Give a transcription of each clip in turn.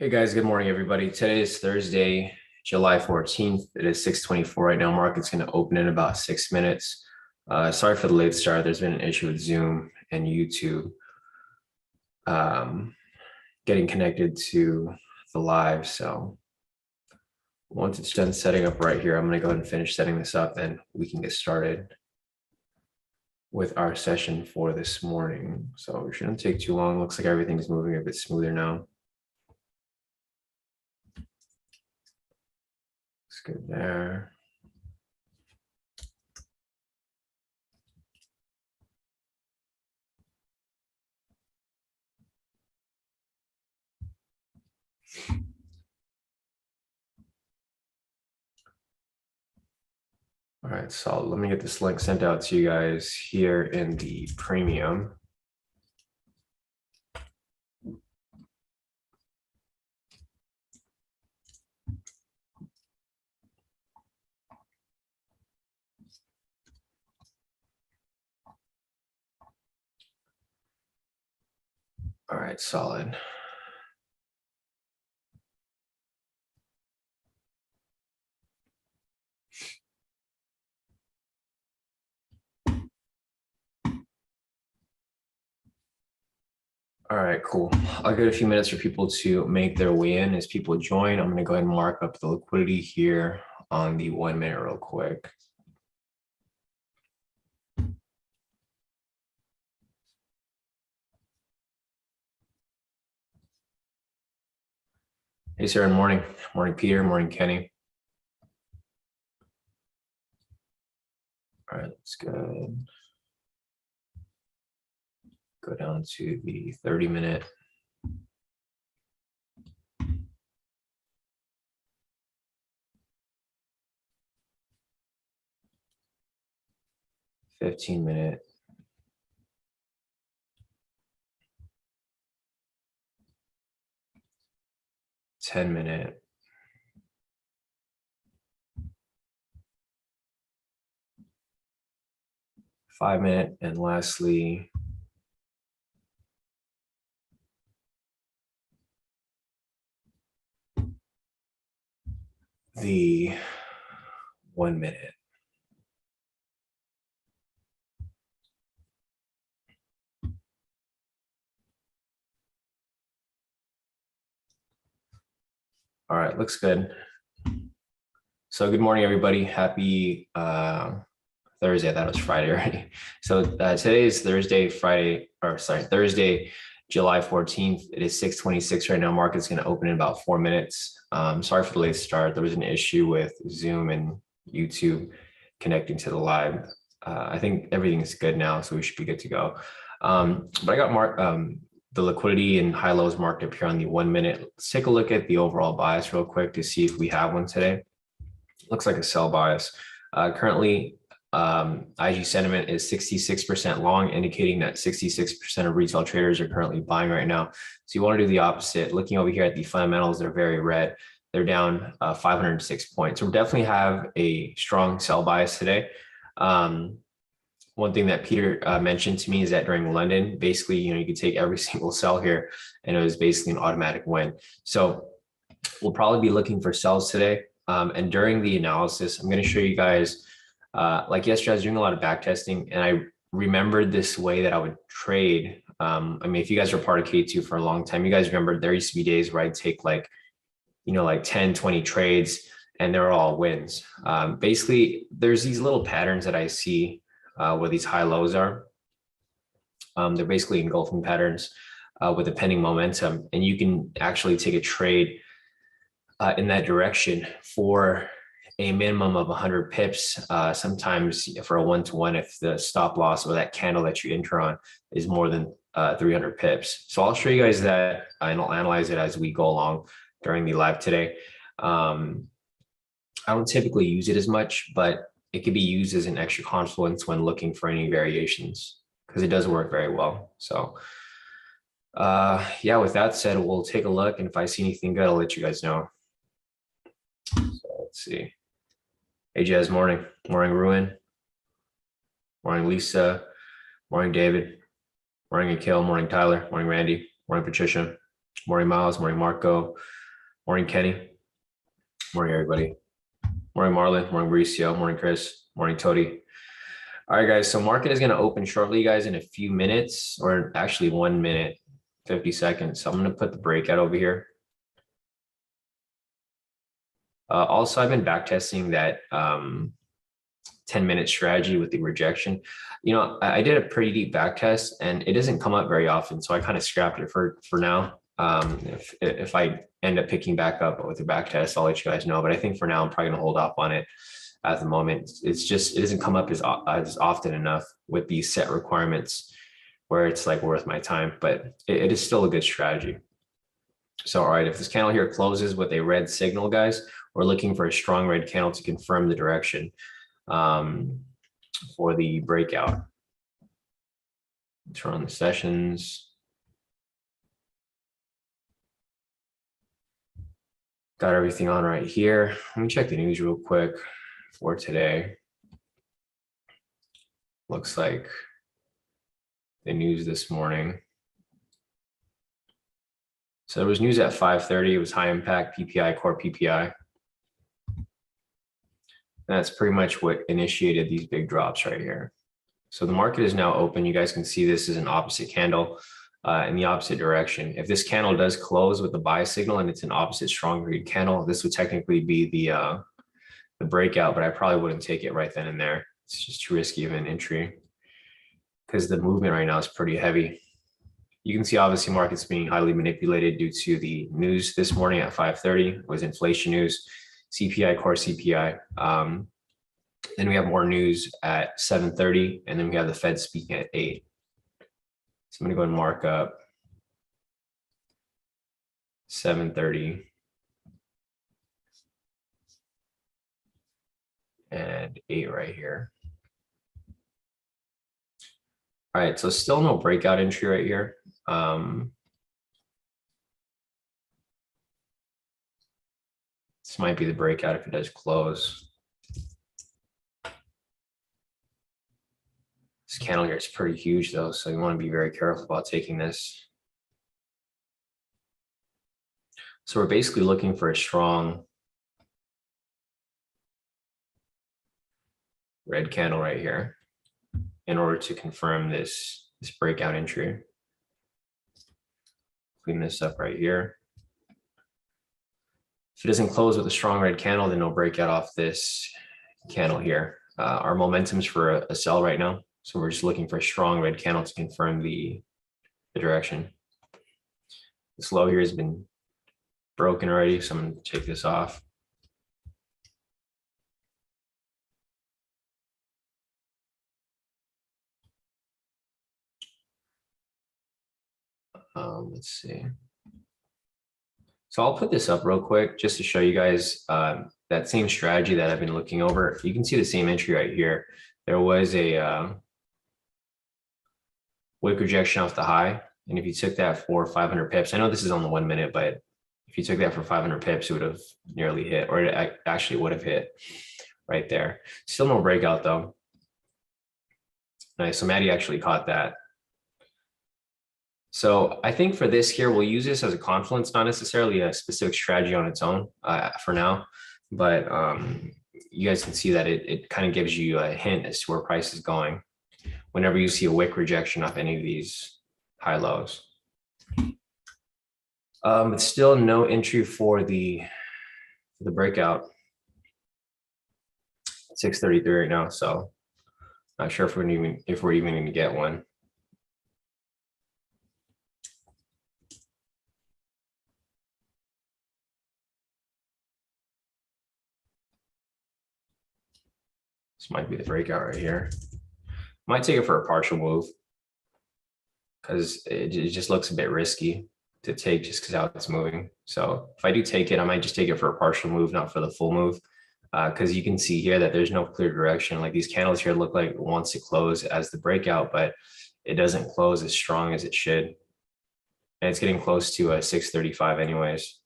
Hey guys, good morning, everybody. Today is Thursday, July 14th. It is 6:24 right now. Market's going to open in about 6 minutes. Sorry for the late start. There's been an issue with Zoom and YouTube um, getting connected to the live. So once it's done setting up right here, I'm going to go ahead and finish setting this up and we can get started with our session for this morning. So it shouldn't take too long. Looks like everything's moving a bit smoother now. It's good there. All right, so let me get this link sent out to you guys here in the premium. All right, solid. All right, cool. I'll give it a few minutes for people to make their way in. As people join, I'm going to go ahead and mark up the liquidity here on the 1 minute real quick. Hey, Sarah, morning. Morning, Peter. Morning, Kenny. All right, let's go down to the 30-minute. $15-minute. $10-minute. $5-minute, and lastly, the 1 minute. All right, looks good. So good morning, everybody. Happy Thursday. I thought it was Friday already. So today is Thursday, July 14th. It is 6:26 right now. Market's going to open in about 4 minutes. Sorry for the late start. There was an issue with Zoom and YouTube connecting to the live. I think everything is good now, so we should be good to go. But I got the liquidity and high lows marked up here on the 1 minute. Let's take a look at the overall bias real quick to see if we have one today. Looks like a sell bias. Currently, IG sentiment is 66% long, indicating that 66% of retail traders are currently buying right now. So you want to do the opposite. Looking over here at the fundamentals, they're very red. They're down 506 points. So we definitely have a strong sell bias today. One thing that Peter mentioned to me is that during London, basically, you could take every single sell here and it was basically an automatic win. So we'll probably be looking for sells today. And during the analysis, I'm going to show you guys, like yesterday, I was doing a lot of back testing and I remembered this way that I would trade. I mean, if you guys are part of K2 for a long time, you guys remember there used to be days where I'd take like 10, 20 trades and they're all wins. Basically, there's these little patterns that I see where these high lows are. They're basically engulfing patterns with a pending momentum, and you can actually take a trade in that direction for a minimum of 100 pips, sometimes for a one-to-one if the stop loss or that candle that you enter on is more than 300 pips. So I'll show you guys that and I'll analyze it as we go along during the live today. I don't typically use it as much, but it could be used as an extra confluence when looking for any variations because it does work very well. So yeah, with that said, we'll take a look, and if I see anything good, I'll let you guys know. So let's see. Hey Jazz, morning. Morning Ruin. Morning Lisa. Morning David. Morning Akil. Morning Tyler. Morning Randy. Morning Patricia. Morning, Miles. Morning, Marco. Morning, Kenny. Morning, everybody. Morning, Marlon. Morning, Mauricio. Morning, Chris. Morning, Tody. All right, guys. So market is going to open shortly, guys, in a few minutes, or actually 1 minute, 50 seconds. So I'm going to put the breakout over here. Also, I've been backtesting that 10-minute strategy with the rejection. You know, I did a pretty deep backtest and it doesn't come up very often. So I kind of scrapped it for now. If I end up picking back up with the backtest, I'll let you guys know. But I think for now, I'm probably going to hold off on it at the moment. It's just, it doesn't come up as often enough with these set requirements where it's like worth my time, but it is still a good strategy. So, all right, if this candle here closes with a red signal, guys, we're looking for a strong red candle to confirm the direction for the breakout. Turn on the sessions. Got everything on right here. Let me check the news real quick for today. Looks like the news this morning. So there was news at 5:30. It was high impact PPI, core PPI. That's pretty much what initiated these big drops right here. So the market is now open. You guys can see this is an opposite candle in the opposite direction. If this candle does close with the buy signal and it's an opposite strong green candle, this would technically be the breakout, but I probably wouldn't take it right then and there. It's just too risky of an entry because the movement right now is pretty heavy. You can see obviously markets being highly manipulated due to the news this morning at 5:30. It was inflation news, CPI, core CPI. Then we have more news at 7:30, and then we have the Fed speaking at 8. So I'm going to go and mark up 7:30 and 8 right here. All right, so still no breakout entry right here. This might be the breakout if it does close. This candle here is pretty huge though, so you want to be very careful about taking this. So we're basically looking for a strong red candle right here in order to confirm this breakout entry. Clean this up right here. If it doesn't close with a strong red candle, then no breakout off this candle here. Our momentum's for a sell right now. So we're just looking for a strong red candle to confirm the direction. This low here has been broken already, so I'm going to take this off. Let's see. So I'll put this up real quick just to show you guys that same strategy that I've been looking over. You can see the same entry right here. There was a wick rejection off the high. And if you took that for 500 pips, I know this is on the 1 minute, but if you took that for 500 pips, it would have nearly hit, or it actually would have hit right there. Still no breakout though. Nice, so Maddie actually caught that. So I think for this here, we'll use this as a confluence, not necessarily a specific strategy on its own for now, but you guys can see that it kind of gives you a hint as to where price is going whenever you see a wick rejection off any of these high lows. But still no entry for the breakout. 6:33 right now, so not sure if we're even going to get one. This might be the breakout right here. Might take it for a partial move because it just looks a bit risky to take just because how it's moving. So if I do take it, I might just take it for a partial move, not for the full move. Because you can see here that there's no clear direction. Like these candles here look like it wants to close as the breakout, but it doesn't close as strong as it should. And it's getting close to 635 anyways.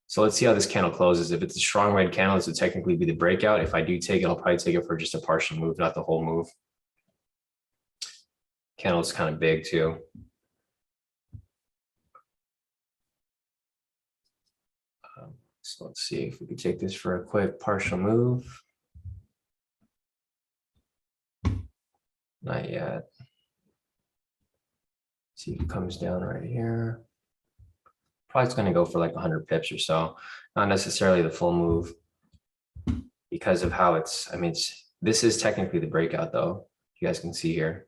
So let's see how this candle closes. If it's a strong red candle, this would technically be the breakout. If I do take it, I'll probably take it for just a partial move, not the whole move. Candle's kind of big too. So let's see if we could take this for a quick partial move. Not yet. See if it comes down right here. Probably it's going to go for like 100 pips or so. Not necessarily the full move because of how it's, I mean, this is technically the breakout though. You guys can see here.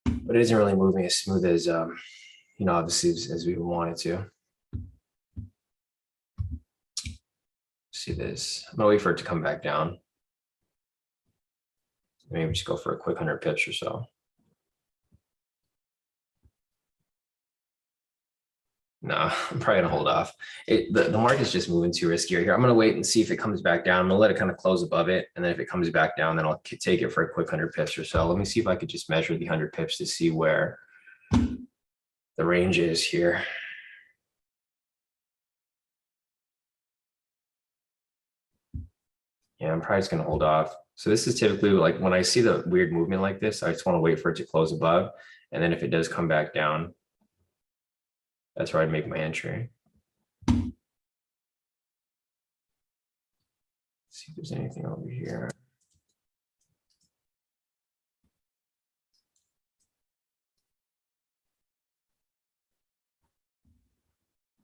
But it isn't really moving as smooth as, you know, obviously as we want it to. See this. I'm gonna wait for it to come back down. Maybe just go for a quick 100 pips or so. No, I'm probably gonna hold off. The market's just moving too riskier here. I'm gonna wait and see if it comes back down. I'm gonna let it kind of close above it, and then if it comes back down, then I'll take it for a quick 100 pips or so. Let me see if I could just measure the 100 pips to see where the range is here. Yeah, I'm probably just gonna hold off. So this is typically like when I see the weird movement like this, I just want to wait for it to close above, and then if it does come back down, that's where I'd make my entry. See if there's anything over here.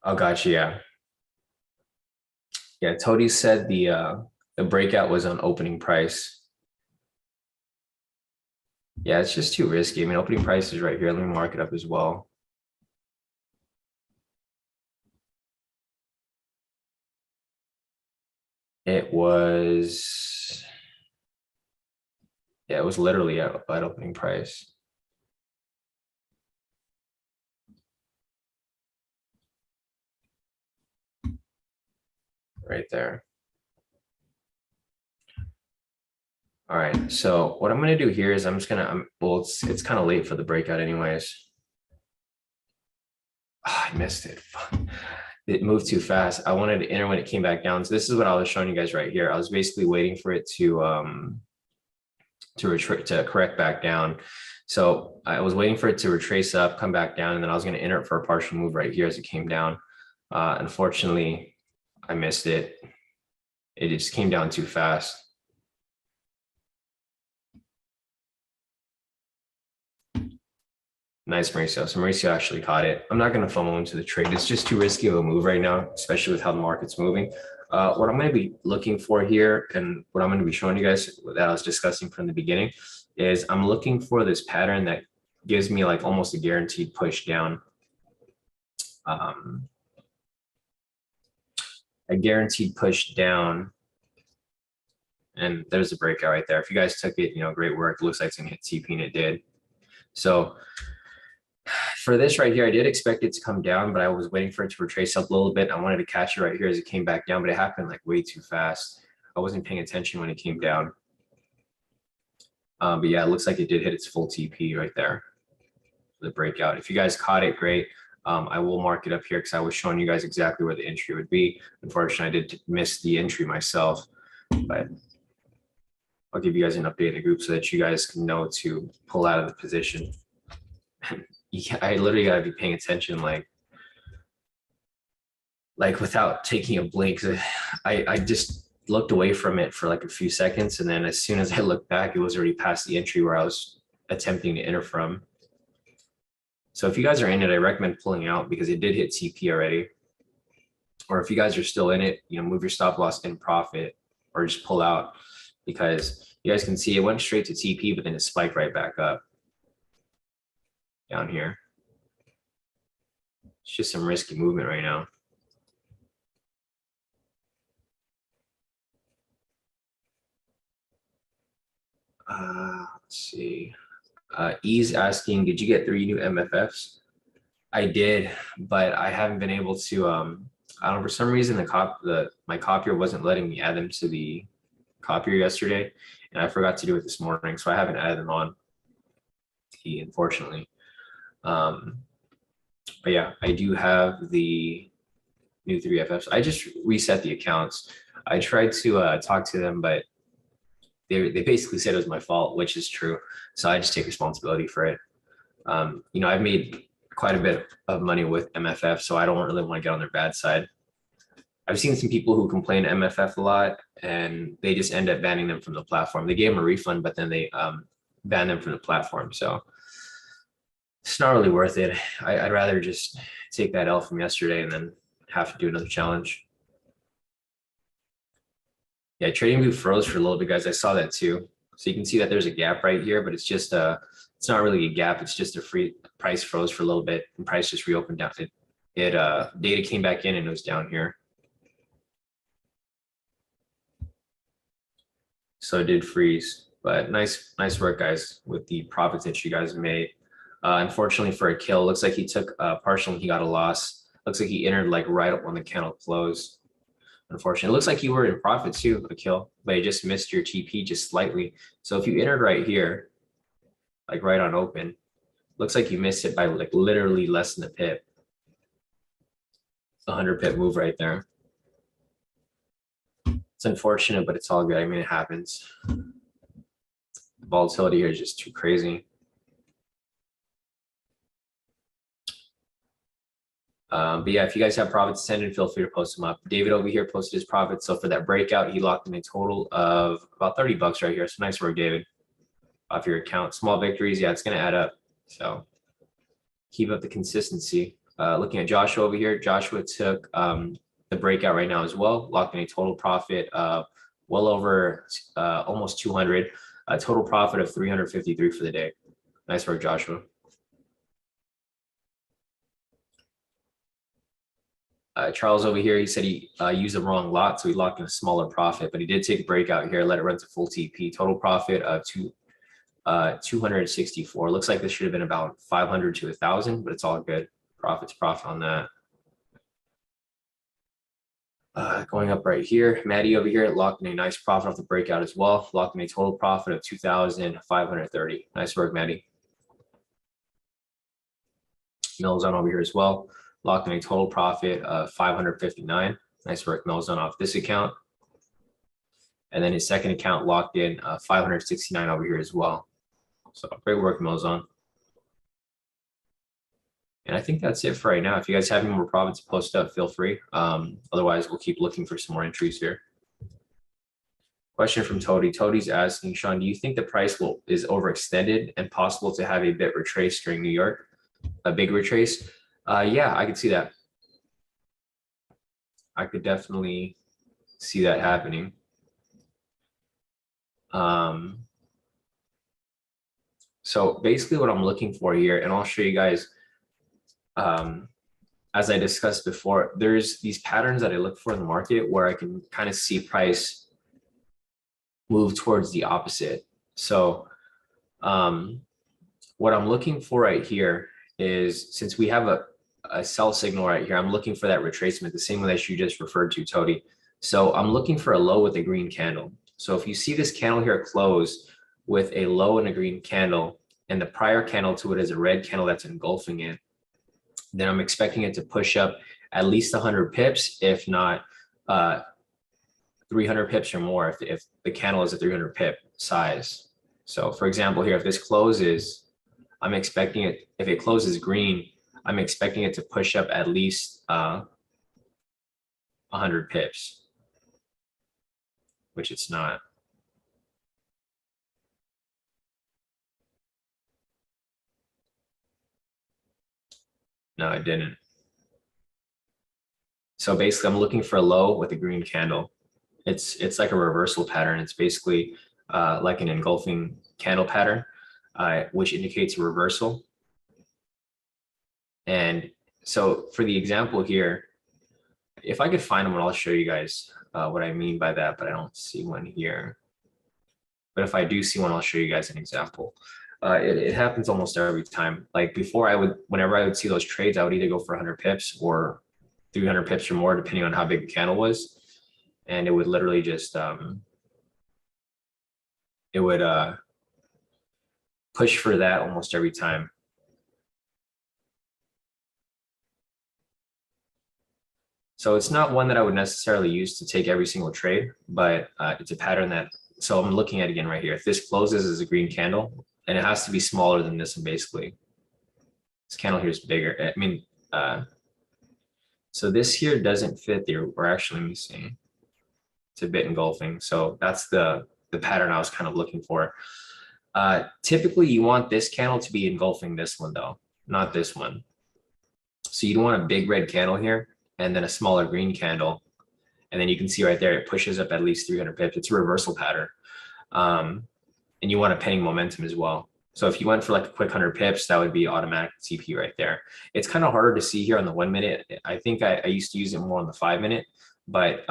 Oh, gotcha. Yeah. Yeah. Kodi said the breakout was on opening price. Yeah, it's just too risky. I mean, opening price is right here. Let me mark it up as well. It was, yeah, it was literally at opening price. Right there. All right, so what I'm gonna do here is I'm just gonna, well, it's kind of late for the breakout anyways. Oh, I missed it. It moved too fast. I wanted to enter when it came back down. So this is what I was showing you guys right here. I was basically waiting for it to correct back down. So I was waiting for it to retrace up, come back down, and then I was going to enter it for a partial move right here as it came down. Unfortunately, I missed it. It just came down too fast. Nice, Mauricio. So Mauricio actually caught it. I'm not going to FOMO into the trade. It's just too risky of a move right now, especially with how the market's moving. What I'm going to be looking for here and what I'm going to be showing you guys that I was discussing from the beginning is I'm looking for this pattern that gives me like almost a guaranteed push down. A guaranteed push down. And there's a breakout right there. If you guys took it, you know, great work. It looks like it's going to hit TP and it did. So for this right here, I did expect it to come down, but I was waiting for it to retrace up a little bit. I wanted to catch it right here as it came back down, but it happened like way too fast. I wasn't paying attention when it came down. But yeah, it looks like it did hit its full TP right there. The breakout. If you guys caught it, great. I will mark it up here because I was showing you guys exactly where the entry would be. Unfortunately, I did miss the entry myself, but I'll give you guys an update in the group so that you guys can know to pull out of the position. I literally got to be paying attention like without taking a blink. I just looked away from it for like a few seconds. And then as soon as I looked back, it was already past the entry where I was attempting to enter from. So if you guys are in it, I recommend pulling out because it did hit TP already. Or if you guys are still in it, you know, move your stop loss in profit or just pull out because you guys can see it went straight to TP, but then it spiked right back up down here. It's just some risky movement right now. Let's see. E's asking, did you get 3 new MFFs? I did, but I haven't been able to. I don't know, for some reason my copier wasn't letting me add them to the copier yesterday, and I forgot to do it this morning, so I haven't added them on. Unfortunately, but yeah, I do have the new 3FFs. I just reset the accounts. I tried to talk to them, but they basically said it was my fault, which is true. So I just take responsibility for it. You know, I've made quite a bit of money with MFF, so I don't really want to get on their bad side. I've seen some people who complain MFF a lot, and they just end up banning them from the platform. They gave them a refund, but then they ban them from the platform. So it's not really worth it. I'd rather just take that L from yesterday and then have to do another challenge. Yeah, TradingView froze for a little bit, guys. I saw that too. So you can see that there's a gap right here, but it's just it's not really a gap. It's just a free price froze for a little bit, and price just reopened down. Data came back in and it was down here. So it did freeze, but nice work, guys, with the profits that you guys made. Unfortunately for a kill, looks like he took a partial and he got a loss. Looks like he entered like right up when the candle closed. Unfortunately, it looks like you were in profit too, a kill, but you just missed your TP just slightly. So if you entered right here, like right on open, looks like you missed it by like literally less than a pip. 100 pip move right there. It's unfortunate, but it's all good. I mean, it happens. The volatility here is just too crazy. But yeah, if you guys have profits send in, feel free to post them up. David over here posted his profits. So for that breakout, he locked in a total of about 30 bucks right here. So nice work, David, off your account. Small victories, yeah, it's going to add up. So keep up the consistency. Looking at Joshua over here, Joshua took the breakout right now as well, locked in a total profit of well over almost 200, a total profit of 353 for the day. Nice work, Joshua. Charles over here, he said he used the wrong lot, so he locked in a smaller profit, but he did take a breakout here, let it run to full TP. Total profit of 264. Looks like this should have been about 500 to 1,000, but it's all good. Profit on that. Going up right here, Maddie over here locked in a nice profit off the breakout as well, locked in a total profit of 2,530. Nice work, Maddie. Milzon over here as well, locked in a total profit of 559. Nice work, Milzon, off this account. And then his second account locked in 569 over here as well. So great work, Milzon. And I think that's it for right now. If you guys have any more profits to post up, feel free. Otherwise, we'll keep looking for some more entries here. Question from Todi. Todi's asking, Sean, do you think the price is overextended and possible to have a bit retrace during New York? A big retrace? Yeah, I could see that. I could definitely see that happening. So basically what I'm looking for here, and I'll show you guys, as I discussed before, there's these patterns that I look for in the market where I can kind of see price move towards the opposite. So what I'm looking for right here is, since we have a sell signal right here, I'm looking for that retracement, the same way that you just referred to, Todi. So I'm looking for a low with a green candle. So if you see this candle here close with a low and a green candle, and the prior candle to it is a red candle that's engulfing it, then I'm expecting it to push up at least 100 pips, if not 300 pips or more, if the candle is a 300 pip size. So for example, here, if this closes, I'm expecting it, if it closes green, I'm expecting it to push up at least 100 pips, which it's not. No, it didn't. So basically, I'm looking for a low with a green candle. It's like a reversal pattern. It's basically like an engulfing candle pattern, which indicates a reversal. And so for the example here, if I could find one, I'll show you guys what I mean by that, but I don't see one here. But if I do see one, I'll show you guys an example. It happens almost every time. Like before, whenever I would see those trades, I would either go for 100 pips or 300 pips or more, depending on how big the candle was. And it would literally just, it would push for that almost every time. So it's not one that I would necessarily use to take every single trade, but it's a pattern that, so I'm looking at it again right here. If this closes as a green candle, and it has to be smaller than this one basically. This candle here is bigger. I mean, so this here doesn't fit there. We're actually, let me see. It's a bit engulfing. So that's the pattern I was kind of looking for. Typically you want this candle to be engulfing this one though, not this one. So you don't want a big red candle here and then a smaller green candle. And then you can see right there, it pushes up at least 300 pips. It's a reversal pattern. And you want a penning momentum as well. So if you went for like a quick 100 pips, that would be automatic TP right there. It's kind of harder to see here on the 1 minute. I think I used to use it more on the 5 minute, but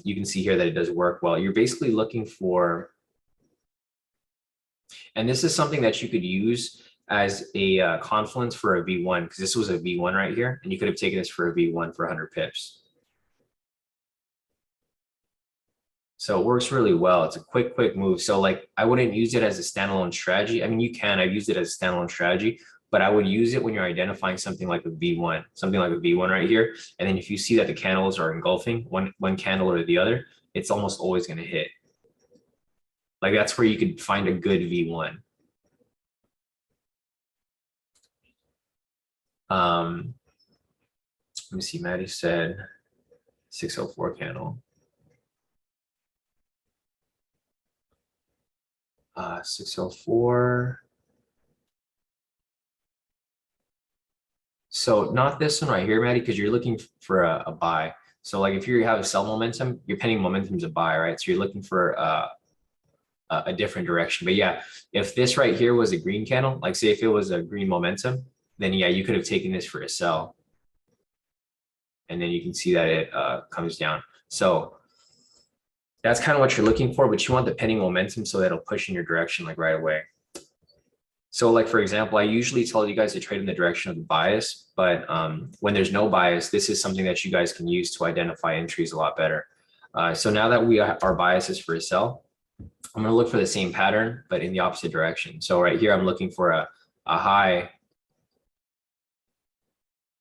you can see here that it does work well. You're basically looking for, and this is something that you could use as a confluence for a V1, because this was a V1 right here, and you could have taken this for a V1 for 100 pips. So it works really well. It's a quick move. So like I wouldn't use it as a standalone strategy. I mean, you can, I've used it as a standalone strategy, but I would use it when you're identifying something like a V1, something like a V1 right here. And then if you see that the candles are engulfing one candle or the other, it's almost always going to hit. Like that's where you could find a good V1. Let me see, Maddie said 604 candle. 604. So not this one right here, Maddie, because you're looking for a buy. So like if you have a sell momentum, your penning momentum is a buy, right? So you're looking for a different direction. But yeah, if this right here was a green candle, like say if it was a green momentum, then yeah, you could have taken this for a sell. And then you can see that it comes down. So that's kind of what you're looking for, but you want the penning momentum so that it'll push in your direction like right away. So like, for example, I usually tell you guys to trade in the direction of the bias, but when there's no bias, this is something that you guys can use to identify entries a lot better. So now that our bias is for a sell, I'm going to look for the same pattern, but in the opposite direction. So right here, I'm looking for a high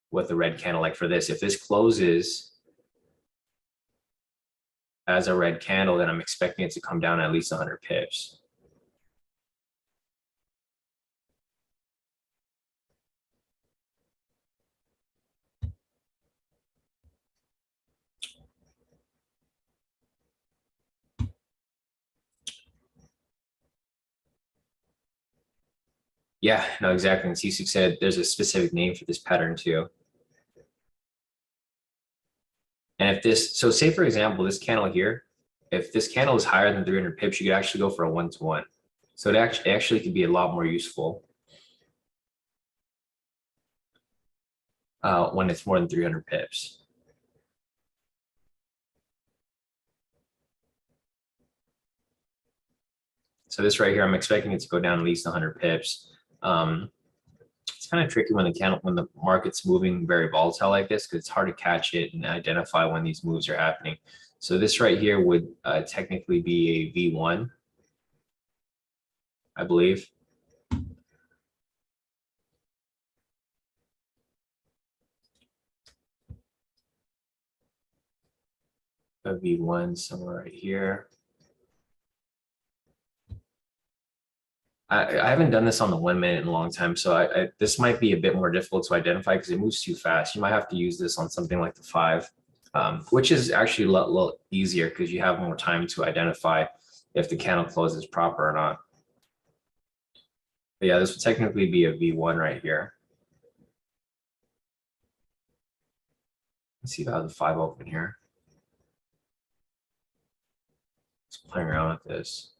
with a red candle like for this. If this closes as a red candle, then I'm expecting it to come down at least 100 pips. Yeah, no, exactly. And Sisu said there's a specific name for this pattern too. And if this, so say for example, this candle here, if this candle is higher than 300 pips, you could actually go for a 1-to-1. So it actually could be a lot more useful when it's more than 300 pips. So this right here, I'm expecting it to go down at least 100 pips. It's kind of tricky when the market's moving very volatile like this, because it's hard to catch it and identify when these moves are happening. So this right here would technically be a V1, I believe. A V1 somewhere right here. I haven't done this on the 1 minute in a long time, so this might be a bit more difficult to identify because it moves too fast. You might have to use this on something like the 5, which is actually a lot easier because you have more time to identify if the candle closes proper or not. But yeah, this would technically be a V1 right here. Let's see if I have the 5 open here. Just playing around with this.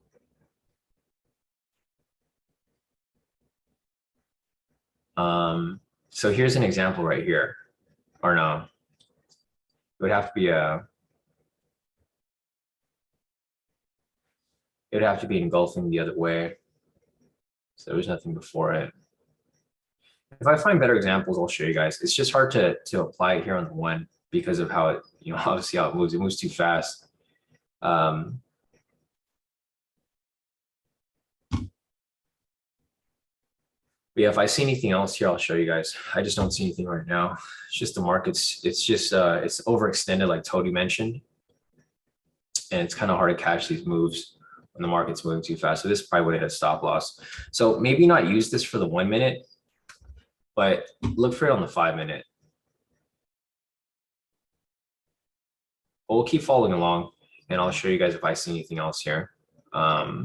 So here's an example right here, or no, it would have to be engulfing the other way. So there was nothing before it. If I find better examples, I'll show you guys. It's just hard to apply it here on the 1 because of how it, obviously how it moves. It moves too fast. But yeah, if I see anything else here, I'll show you guys. I just don't see anything right now. It's just the market's, it's overextended like Kodi mentioned. And it's kind of hard to catch these moves when the market's moving too fast. So this probably would have had stop loss. So maybe not use this for the 1 minute, but look for it on the 5 minute. We'll keep following along and I'll show you guys if I see anything else here. I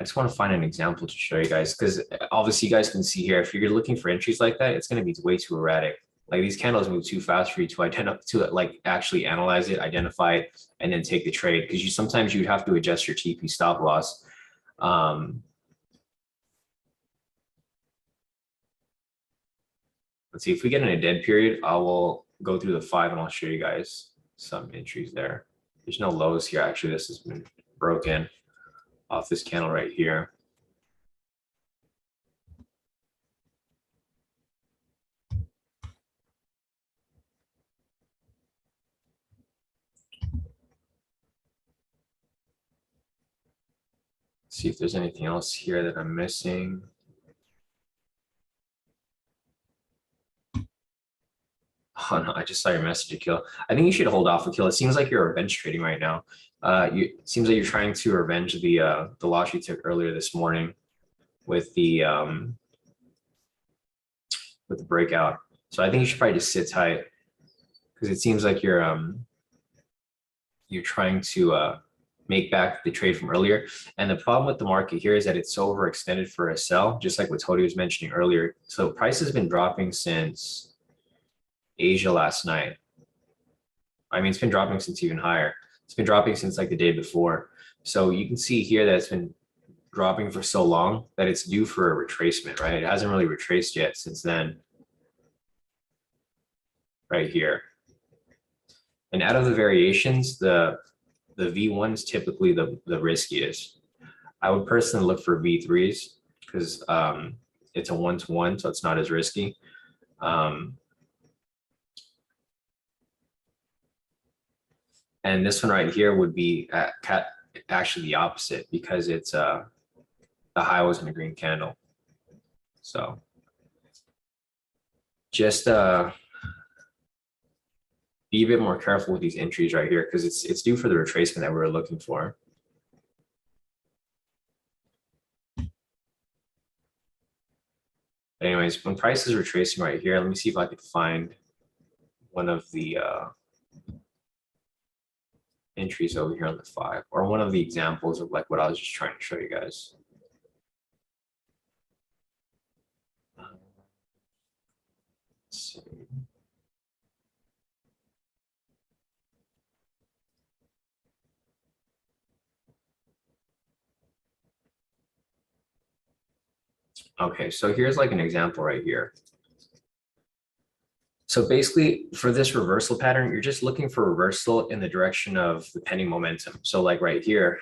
just want to find an example to show you guys, because obviously you guys can see here, if you're looking for entries like that, it's going to be way too erratic. Like these candles move too fast for you to identify, to like actually analyze it, identify it, and then take the trade. Because you sometimes you'd have to adjust your TP stop loss. Let's see if we get in a dead period. I will go through the 5 and I'll show you guys some entries there. There's no lows here. Actually, this has been broken off this candle right here. See if there's anything else here that I'm missing. Oh no, I just saw your message, Akil. I think you should hold off, Akil. It seems like you're revenge trading right now. It seems like you're trying to revenge the loss you took earlier this morning with the breakout. So I think you should probably just sit tight, because it seems like you're trying to make back the trade from earlier. And the problem with the market here is that it's so overextended for a sell, just like what Kodi was mentioning earlier. So price has been dropping since Asia last night. I mean, it's been dropping since even higher. It's been dropping since like the day before. So you can see here that it's been dropping for so long that it's due for a retracement, right? It hasn't really retraced yet since then. Right here. And out of the variations, the V1 is typically the riskiest. I would personally look for V3s because it's a 1-to-1, so it's not as risky. And this one right here would be actually the opposite, because it's the high was in a green candle. So just be a bit more careful with these entries right here, because it's due for the retracement that we were looking for. Anyways, when price is retracing right here, let me see if I could find one of the entries over here on the 5, or one of the examples of like what I was just trying to show you guys. Let's see. Okay, so here's like an example right here. So basically for this reversal pattern, you're just looking for reversal in the direction of the pending momentum. So like right here,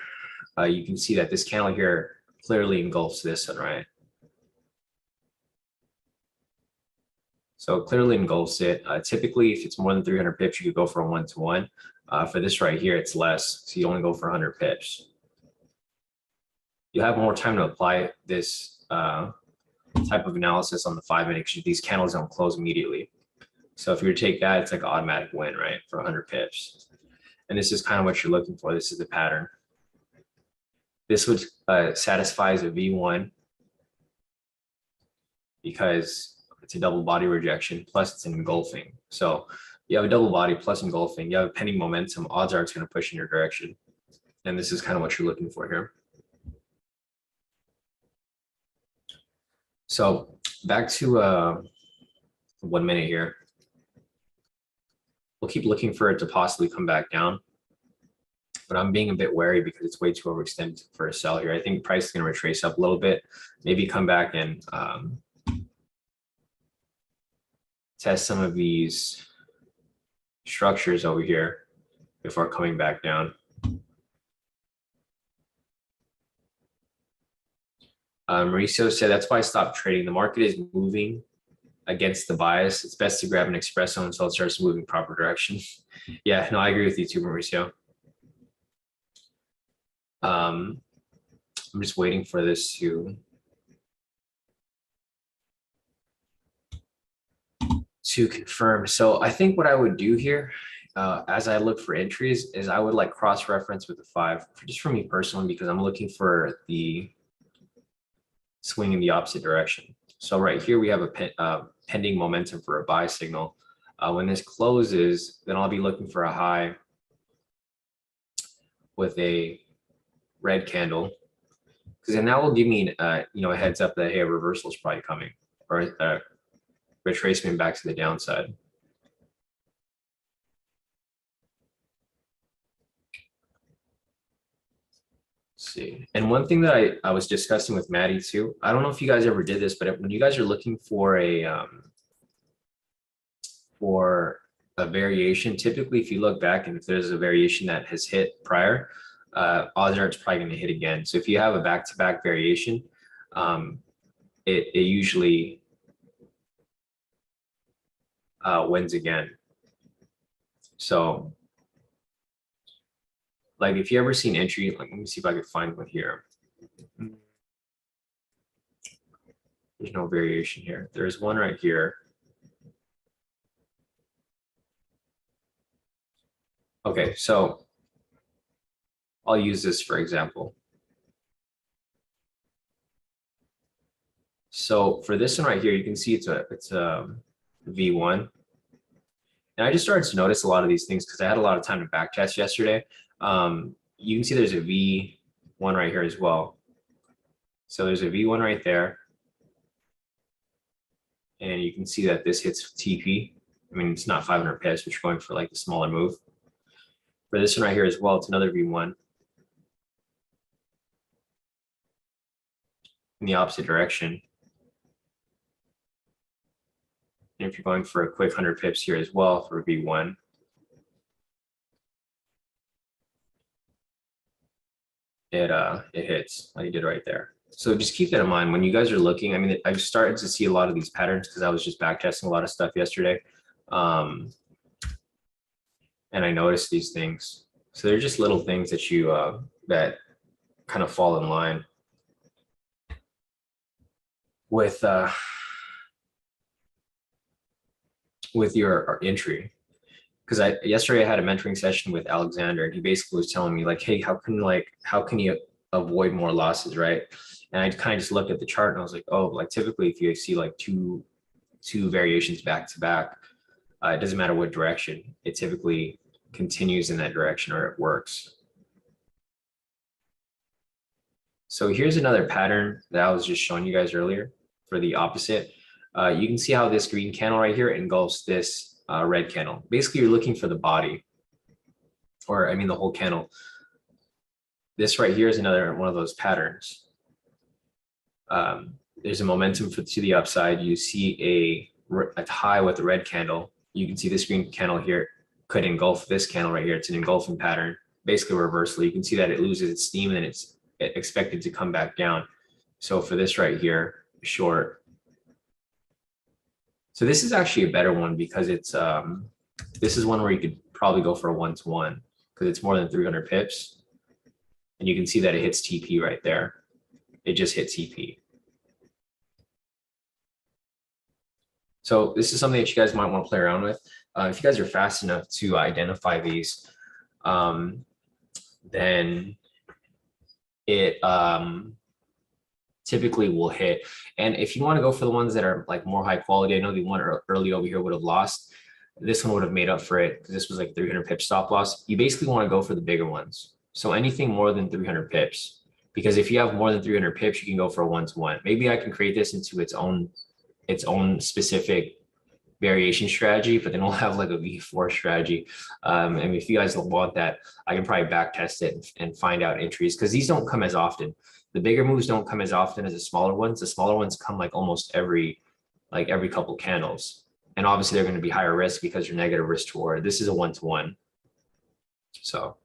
you can see that this candle here clearly engulfs this one, right? So it clearly engulfs it. Typically, if it's more than 300 pips, you could go for a 1-to-1. For this right here, it's less, so you only go for 100 pips. You have more time to apply this type of analysis on the 5-minute, because these candles don't close immediately. So if you were to take that, it's like an automatic win, right, for 100 pips. And this is kind of what you're looking for. This is the pattern. This would satisfy as a V1 because it's a double body rejection, plus it's an engulfing. So you have a double body plus engulfing, you have a pending momentum, odds are it's going to push in your direction. And this is kind of what you're looking for here. So back to 1 minute here. We'll keep looking for it to possibly come back down, but I'm being a bit wary because it's way too overextended for a sell here. I think price is going to retrace up a little bit, maybe come back and test some of these structures over here before coming back down. Mauricio said, that's why I stopped trading. The market is moving against the bias. It's best to grab an espresso until it starts moving proper direction. Yeah, no, I agree with you too, Mauricio. I'm just waiting for this to confirm. So I think what I would do here, as I look for entries, is I would like cross-reference with the 5, just for me personally, because I'm looking for the swing in the opposite direction. So right here, we have a pending momentum for a buy signal. When this closes, then I'll be looking for a high with a red candle, because then that will give me a heads up that, hey, a reversal is probably coming, or a retracement back to the downside. Let's see. And one thing that I was discussing with Maddie too, I don't know if you guys ever did this, but when you guys are looking for a variation, typically if you look back and if there's a variation that has hit prior, odds are it's probably going to hit again. So if you have a back-to-back variation, it usually wins again. So like if you ever seen entry, like let me see if I could find one here. There's no variation here. There's one right here. Okay, so I'll use this for example. So for this one right here, you can see it's a V1. And I just started to notice a lot of these things because I had a lot of time to backtest yesterday. You can see there's a V1 right here as well. So there's a V1 right there. And you can see that this hits TP. I mean, it's not 500 pips, but you're going for like a smaller move. For this one right here as well, it's another V1 in the opposite direction. And if you're going for a quick 100 pips here as well for V1, it hits like it did right there. So just keep that in mind when you guys are looking. I mean, I've started to see a lot of these patterns because I was just backtesting a lot of stuff yesterday. And I noticed these things. So they're just little things that you that kind of fall in line with your entry. Because yesterday I had a mentoring session with Alexander, and he basically was telling me like, hey, how can you avoid more losses, right? And I kind of just looked at the chart and I was like, oh, like typically if you see like two variations back to back, it doesn't matter what direction, it typically continues in that direction or it works. So here's another pattern that I was just showing you guys earlier for the opposite. You can see how this green candle right here engulfs this red candle. Basically, you're looking for the body, or I mean the whole candle. This right here is another one of those patterns. There's a momentum to the upside. You see a high with a red candle. You can see this green candle here could engulf this candle right here. It's an engulfing pattern, basically reversely. You can see that it loses its steam and then it's expected to come back down. So for this right here, short. So this is actually a better one because it's this is one where you could probably go for a 1-to-1 because it's more than 300 pips. And you can see that it hits TP right there. It just hit TP. So this is something that you guys might want to play around with. If you guys are fast enough to identify these, then it typically will hit. And if you want to go for the ones that are like more high quality, I know the one early over here would have lost. This one would have made up for it because this was like 300 pip stop loss. You basically want to go for the bigger ones. So anything more than 300 pips, because if you have more than 300 pips, you can go for a 1-to-1. Maybe I can create this into its own specific variation strategy, but then we'll have like a V4 strategy. And if you guys don't want that, I can probably back test it and find out entries because these don't come as often. The bigger moves don't come as often as the smaller ones. The smaller ones come like almost every couple candles. And obviously they're going to be higher risk because you're negative risk toward. This is a 1-to-1. So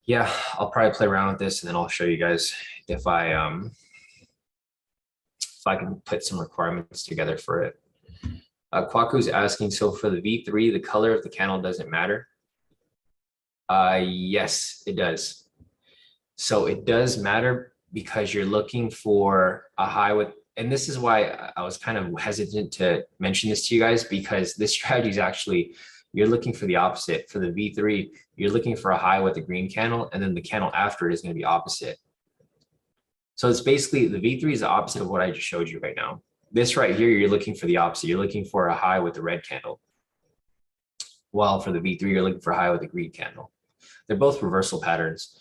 yeah, I'll probably play around with this and then I'll show you guys if I can put some requirements together for it. Kwaku's asking, so for the V3, the color of the candle doesn't matter? Yes, it does. So it does matter because you're looking for a high with, and this is why I was kind of hesitant to mention this to you guys, because this strategy is actually, you're looking for the opposite. For the V3, you're looking for a high with a green candle, and then the candle after it is going to be opposite. So it's basically the V3 is the opposite of what I just showed you right now. This right here, you're looking for the opposite. You're looking for a high with a red candle. While for the V3, you're looking for a high with a green candle. They're both reversal patterns.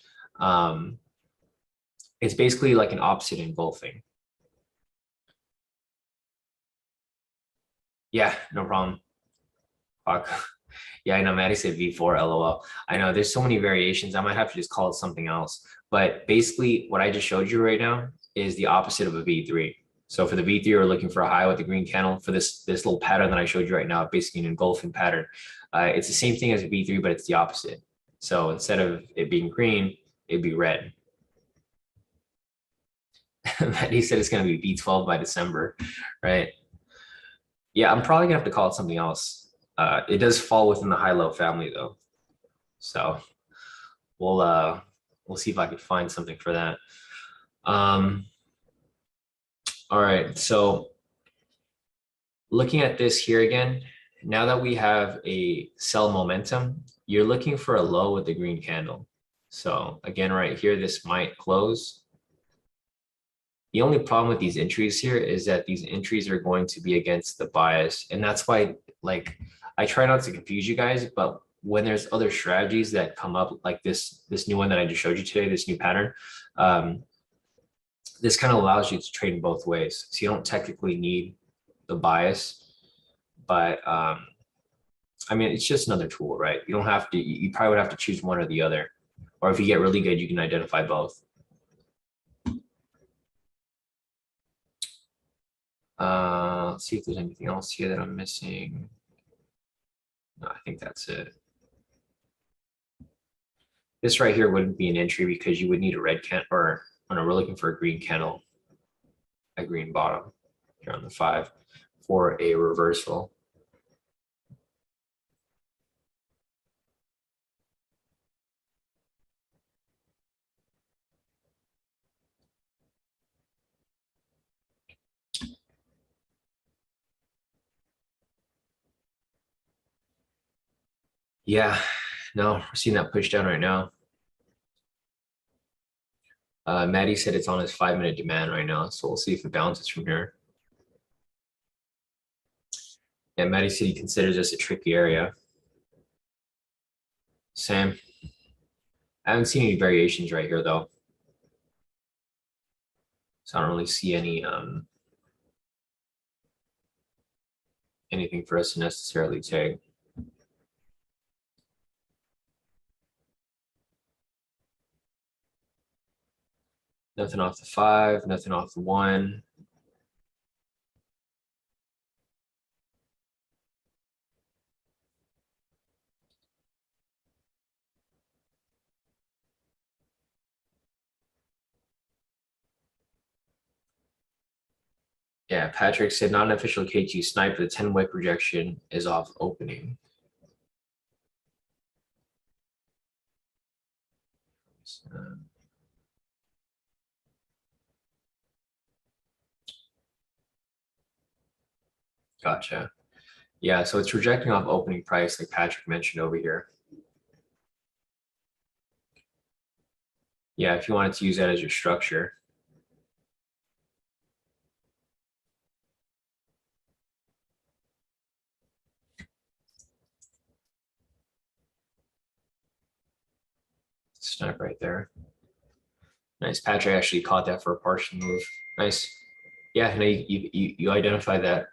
It's basically like an opposite engulfing. Yeah, no problem. Fuck. Yeah, I know Maddie said V4, LOL. I know there's so many variations. I might have to just call it something else. But basically, what I just showed you right now is the opposite of a V3. So for the V3, we're looking for a high with a green candle. For this little pattern that I showed you right now, basically an engulfing pattern. It's the same thing as a V3, but it's the opposite. So instead of it being green, it'd be red. Maddie said it's going to be V12 by December, right? Yeah, I'm probably gonna have to call it something else. It does fall within the high-low family though. So we'll see if I can find something for that. All right, so looking at this here again, now that we have a sell momentum, you're looking for a low with the green candle. So again, right here, this might close. The only problem with these entries here is that these entries are going to be against the bias. And that's why, like, I try not to confuse you guys, but when there's other strategies that come up, like this new one that I just showed you today, this new pattern, this kind of allows you to trade in both ways. So you don't technically need the bias, but I mean, it's just another tool, right? You don't have to, you probably would have to choose one or the other. Or if you get really good, you can identify both. Let's see if there's anything else here that I'm missing. No, I think that's it. This right here wouldn't be an entry because you would need a red candle, or no, we're looking for a green candle, a green bottom here on the 5 for a reversal. Yeah, no, we're seeing that push down right now. Maddie said it's on his 5-minute demand right now, so we'll see if it bounces from here. And Maddie said he considers this a tricky area. Same. I haven't seen any variations right here though. So I don't really see any anything for us to necessarily take. Nothing off the 5, nothing off the 1. Yeah, Patrick said not an official KT snipe, the 10-wick rejection is off opening. Gotcha. Yeah, so it's rejecting off opening price, like Patrick mentioned over here. Yeah, if you wanted to use that as your structure. Snap right there. Nice. Patrick actually caught that for a partial move. Nice. Yeah, no, you identified that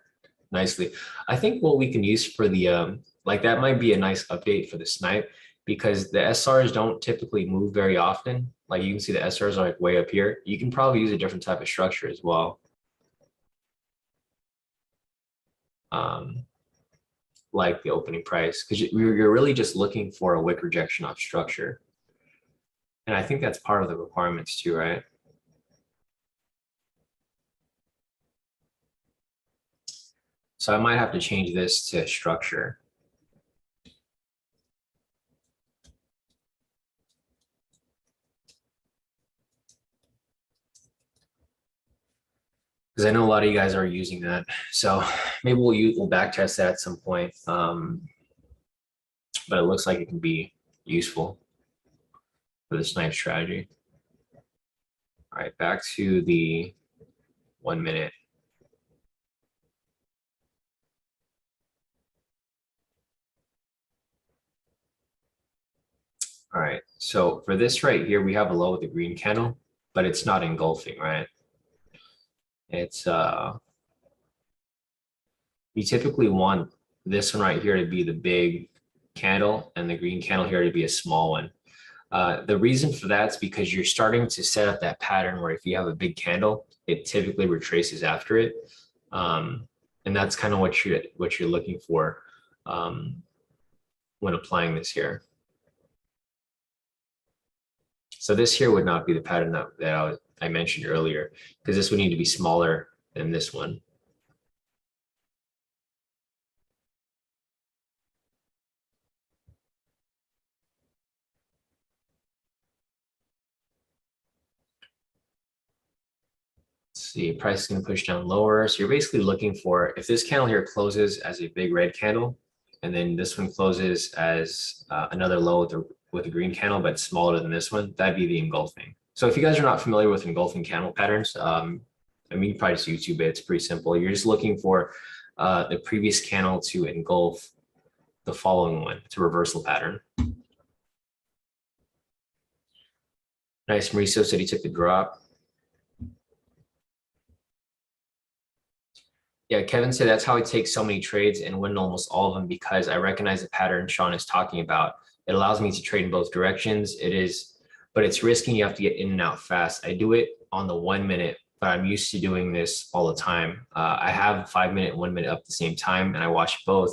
nicely. I think what we can use for the like that might be a nice update for the snipe, because the SRs don't typically move very often. Like you can see the SRs are like way up here. You can probably use a different type of structure as well. Like the opening price, because you're really just looking for a wick rejection off structure. And I think that's part of the requirements too, right? So I might have to change this to structure. Because I know a lot of you guys are using that. So maybe we'll back test that at some point. But it looks like it can be useful for the snipe strategy. All right, back to the 1 minute. All right, so for this right here, we have a low with a green candle, but it's not engulfing, right? It's you typically want this one right here to be the big candle and the green candle here to be a small one. The reason for that is because you're starting to set up that pattern where if you have a big candle, it typically retraces after it. And that's kind of what you're looking for when applying this here. So this here would not be the pattern that I mentioned earlier, because this would need to be smaller than this one. Let's see, price is going to push down lower. So you're basically looking for, if this candle here closes as a big red candle, and then this one closes as another low with a green candle, but smaller than this one, that'd be the engulfing. So if you guys are not familiar with engulfing candle patterns, I mean, you probably just YouTube it. It's pretty simple. You're just looking for the previous candle to engulf the following one. It's a reversal pattern. Nice. Mauricio said he took the drop. Yeah, Kevin said that's how I take so many trades and win almost all of them because I recognize the pattern Sean is talking about. It allows me to trade in both directions. But it's risky. You have to get in and out fast. I do it on the 1 minute, but I'm used to doing this all the time. I have 5 minute, 1 minute up at the same time, and I watch both.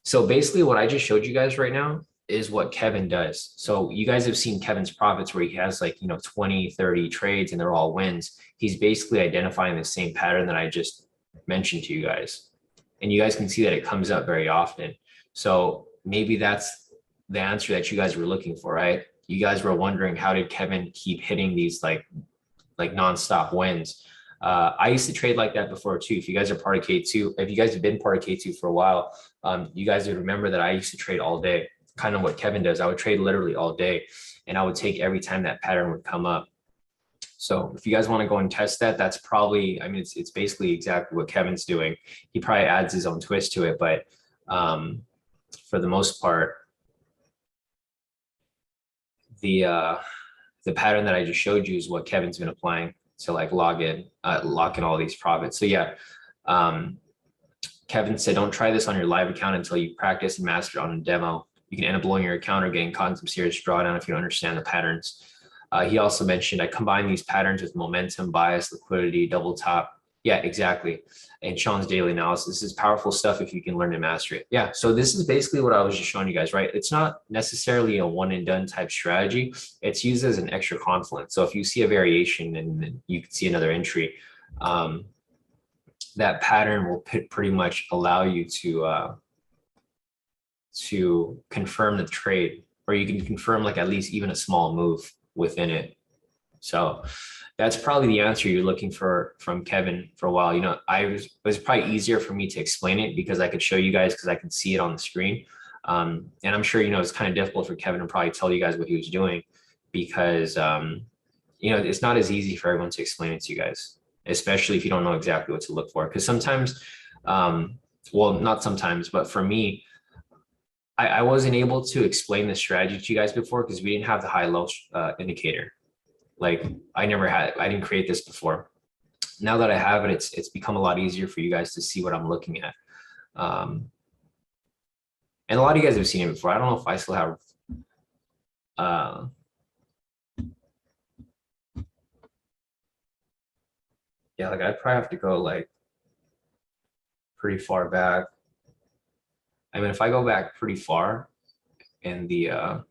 So basically what I just showed you guys right now is what Kevin does. So you guys have seen Kevin's profits where he has 20, 30 trades and they're all wins. He's basically identifying the same pattern that I just mentioned to you guys. And you guys can see that it comes up very often. So maybe that's the answer that you guys were looking for, right? You guys were wondering, how did Kevin keep hitting these like nonstop wins? I used to trade like that before too. If you guys are part of K2, if you guys have been part of K2 for a while, you guys would remember that I used to trade all day, kind of what Kevin does. I would trade literally all day and I would take every time that pattern would come up. So if you guys want to go and test that, that's probably, I mean, it's basically exactly what Kevin's doing. He probably adds his own twist to it, but for the most part, the pattern that I just showed you is what Kevin's been applying to lock in all these profits. So yeah, Kevin said, don't try this on your live account until you practice and master it on a demo. You can end up blowing your account or getting caught in some serious drawdown if you don't understand the patterns. He also mentioned, I combine these patterns with momentum, bias, liquidity, double top. Yeah, exactly. And Sean's daily analysis is powerful stuff if you can learn to master it. Yeah, so this is basically what I was just showing you guys, right? It's not necessarily a one and done type strategy. It's used as an extra confluence. So if you see a variation and you can see another entry, that pattern will pretty much allow you to confirm the trade, or you can confirm at least even a small move within it. So that's probably the answer you're looking for from Kevin for a while. It was probably easier for me to explain it because I could show you guys because I could see it on the screen. And I'm sure, it's kind of difficult for Kevin to probably tell you guys what he was doing because, it's not as easy for everyone to explain it to you guys, especially if you don't know exactly what to look for. Because sometimes, well, not sometimes, but for me, I wasn't able to explain the strategy to you guys before because we didn't have the high-low indicator. I didn't create this before. Now that I have it, it's become a lot easier for you guys to see what I'm looking at. And a lot of you guys have seen it before. I don't know if I still have. Yeah, I'd probably have to go pretty far back. I mean, if I go back pretty far in the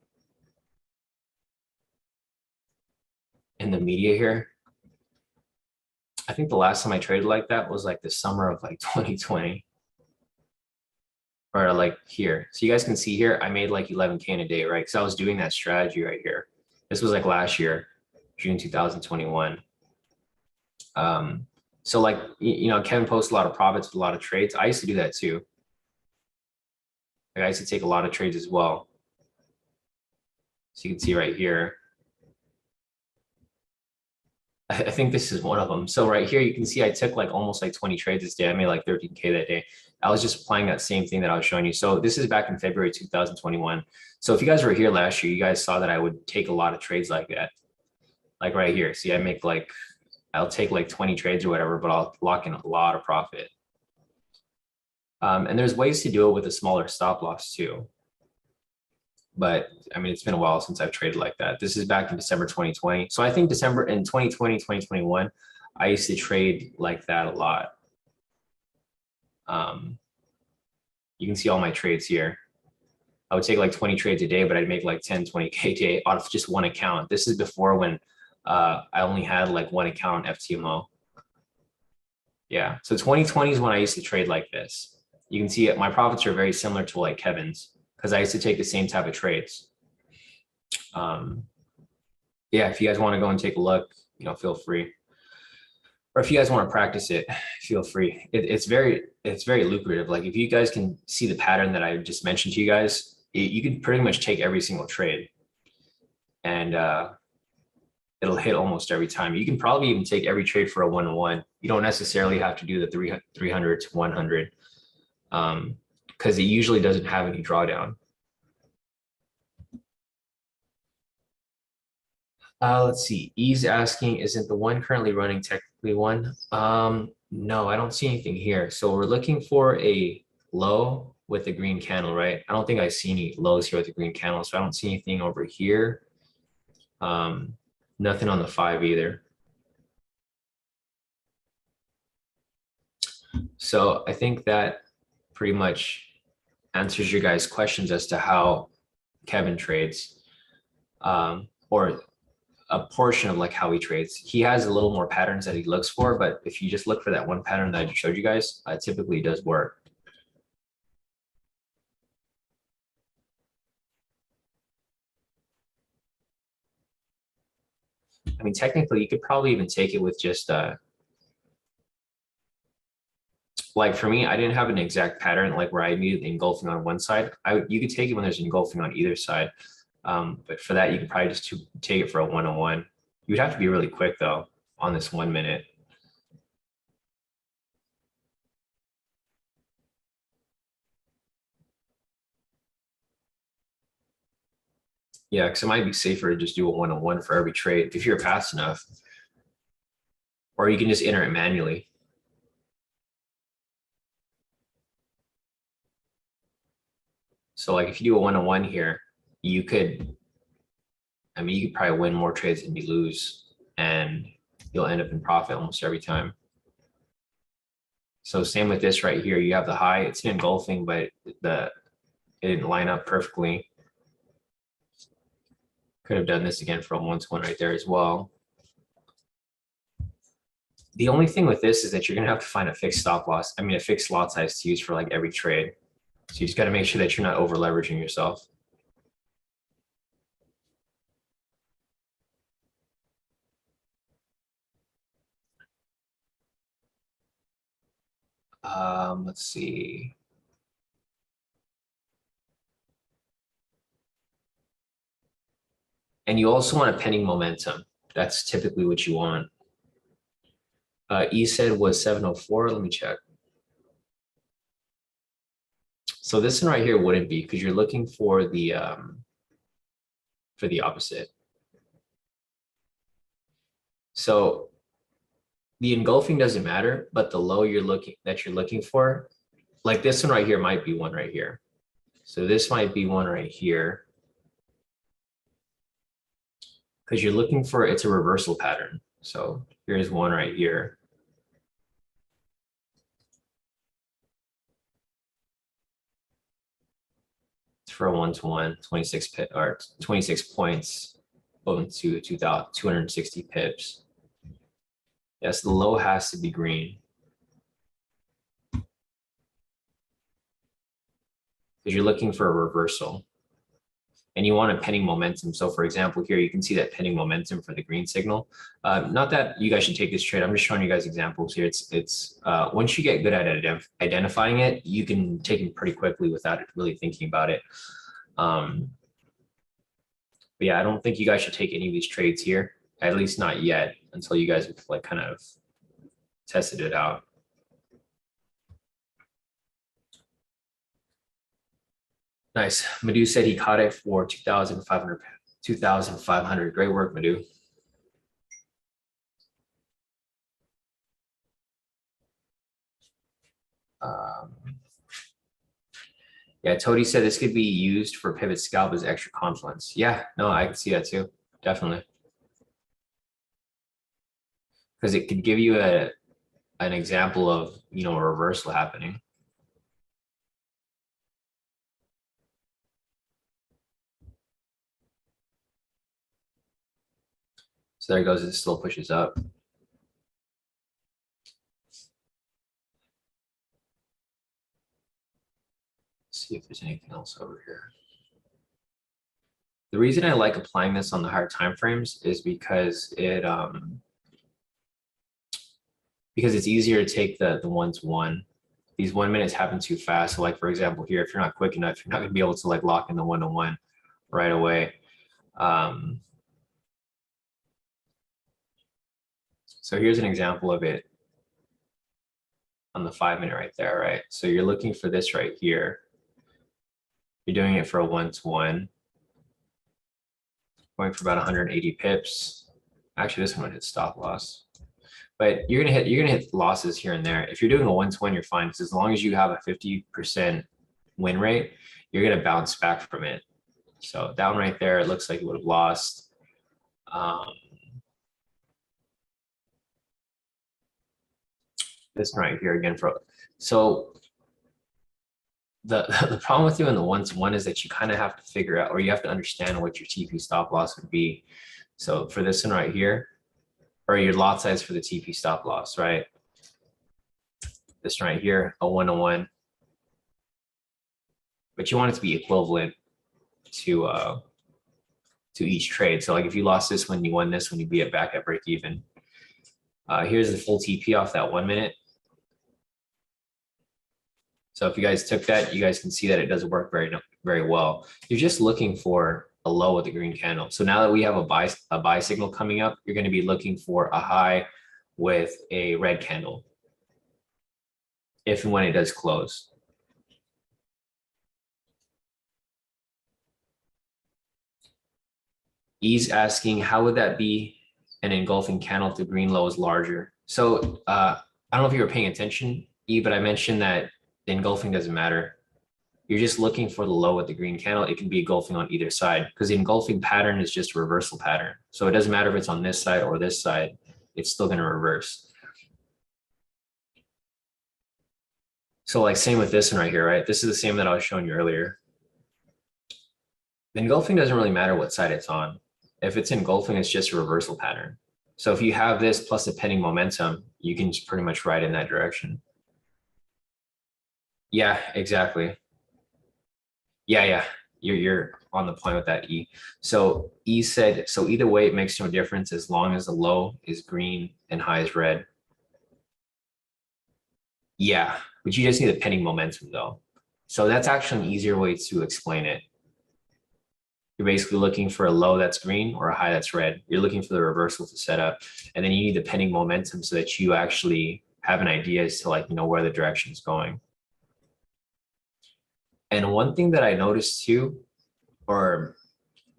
media here, I think the last time I traded like that was the summer of 2020 or here. So you guys can see here, I made 11K in a day, right? Because I was doing that strategy right here. This was last year, June 2021. So Kevin posts a lot of profits with a lot of trades. I used to do that too. I used to take a lot of trades as well. So you can see right here. I think this is one of them. So right here, you can see I took like almost like 20 trades this day. I made like 13K that day. I was just applying that same thing that I was showing you. So this is back in February 2021. So if you guys were here last year, you guys saw that I would take a lot of trades like that. Like right here. See, I make like, I'll take like 20 trades or whatever, but I'll lock in a lot of profit. And there's ways to do it with a smaller stop loss too. But I mean, it's been a while since I've traded like that. This is back in December 2020. So I think December in 2020, 2021, I used to trade like that a lot. You can see all my trades here. I would take like 20 trades a day, but I'd make like 10, 20K a day out of just one account. This is before when I only had like one account on FTMO. Yeah, so 2020 is when I used to trade like this. You can see my profits are very similar to like Kevin's because I used to take the same type of trades. Yeah, if you guys want to go and take a look, feel free. Or if you guys want to practice it, feel free. It's very lucrative. Like if you guys can see the pattern that I just mentioned to you guys, you can pretty much take every single trade and it'll hit almost every time. You can probably even take every trade for a 1-on-1. You don't necessarily have to do the 300 to 100 because it usually doesn't have any drawdown. Let's see. E's asking, isn't the one currently running technically one? No, I don't see anything here. So we're looking for a low with a green candle, right? I don't think I see any lows here with a green candle, so I don't see anything over here. Nothing on the 5 either. So I think that pretty much answers your guys' questions as to how Kevin trades, or a portion of like how he trades. He has a little more patterns that he looks for, but if you just look for that one pattern that I just showed you guys, it typically does work. I mean, technically, you could probably even take it with just like for me, I didn't have an exact pattern like where I needed engulfing on one side. You could take it when there's engulfing on either side. But for that, you could probably just take it for a 1-on-1. You'd have to be really quick though on this 1 minute. Yeah, because it might be safer to just do a 1-on-1 for every trade if you're fast enough. Or you can just enter it manually. So like if you do a 1-on-1 here, you could probably win more trades than you lose, and you'll end up in profit almost every time. So same with this right here. You have the high, it's engulfing, but it didn't line up perfectly. Could have done this again for a 1-to-1 right there as well. The only thing with this is that you're gonna have to find a fixed stop loss. I mean, a fixed lot size to use for like every trade. So you just got to make sure that you're not over leveraging yourself. Let's see. And you also want a pending momentum. That's typically what you want. E said was 704. Let me check. So this one right here wouldn't be because you're looking for the opposite. So the engulfing doesn't matter, but the low you're looking for, like this one right here might be one right here. So this might be one right here. Because you're looking for, it's a reversal pattern. So here's one right here. It's for a 1-to-1, 26 or 26 points, going to 260 pips. Yes, the low has to be green. Because you're looking for a reversal. And you want a pending momentum. So for example, here you can see that pending momentum for the green signal. Not that you guys should take this trade. I'm just showing you guys examples here. It's once you get good at identifying it, you can take it pretty quickly without really thinking about it. But yeah, I don't think you guys should take any of these trades here, at least not yet. until you guys have like kind of tested it out. Nice. Madhu said he caught it for 2,500. 2,500. Great work, Madhu. Yeah, Tony said this could be used for pivot scalp as extra confluence. Yeah, no, I can see that too. Definitely. Because it could give you an example of, a reversal happening. So there it goes, it still pushes up. Let's see if there's anything else over here. The reason I like applying this on the higher time frames is because it's easier to take the 1-to-1. These 1 minutes happen too fast. So like, for example, here, if you're not quick enough, you're not gonna be able to like lock in the 1-to-1 right away. So here's an example of it on the 5 minute right there, right? So you're looking for this right here. You're doing it for a 1-to-1, going for about 180 pips. Actually, this one hit stop loss. But you're gonna hit losses here and there. If you're doing a 1-to-1, you're fine, because as long as you have a 50% win rate, you're gonna bounce back from it. So down right there, it looks like you would have lost. This right here again so the problem with doing the 1-to-1 is that you kind of have to figure out, or you have to understand what your TP stop loss would be. So for this one right here, or your lot size for the TP stop loss, right? This right here, a 1-to-1, but you want it to be equivalent to each trade. So like if you lost this one, you won this one, you'd be back at break even. Here's the full TP off that 1 minute. So if you guys took that, you guys can see that it doesn't work very well. You're just looking for a low with the green candle. So now that we have a buy signal coming up, you're going to be looking for a high with a red candle, if and when it does close. E's asking, how would that be an engulfing candle if the green low is larger? So I don't know if you were paying attention, E, but I mentioned that the engulfing doesn't matter. You're just looking for the low with the green candle. It can be engulfing on either side, because the engulfing pattern is just a reversal pattern. So it doesn't matter if it's on this side or this side, it's still going to reverse. So like same with this one right here, right? This is the same that I was showing you earlier. The engulfing doesn't really matter what side it's on. If it's engulfing, it's just a reversal pattern. So if you have this plus a pending momentum, you can just pretty much ride in that direction. Yeah, exactly. Yeah. You're on the point with that, E. So E said, so either way, it makes no difference as long as the low is green and high is red. Yeah, but you just need a pending momentum though. So that's actually an easier way to explain it. You're basically looking for a low that's green or a high that's red. You're looking for the reversal to set up, and then you need the pending momentum so that you actually have an idea as to like, where the direction is going. And one thing that I noticed too, or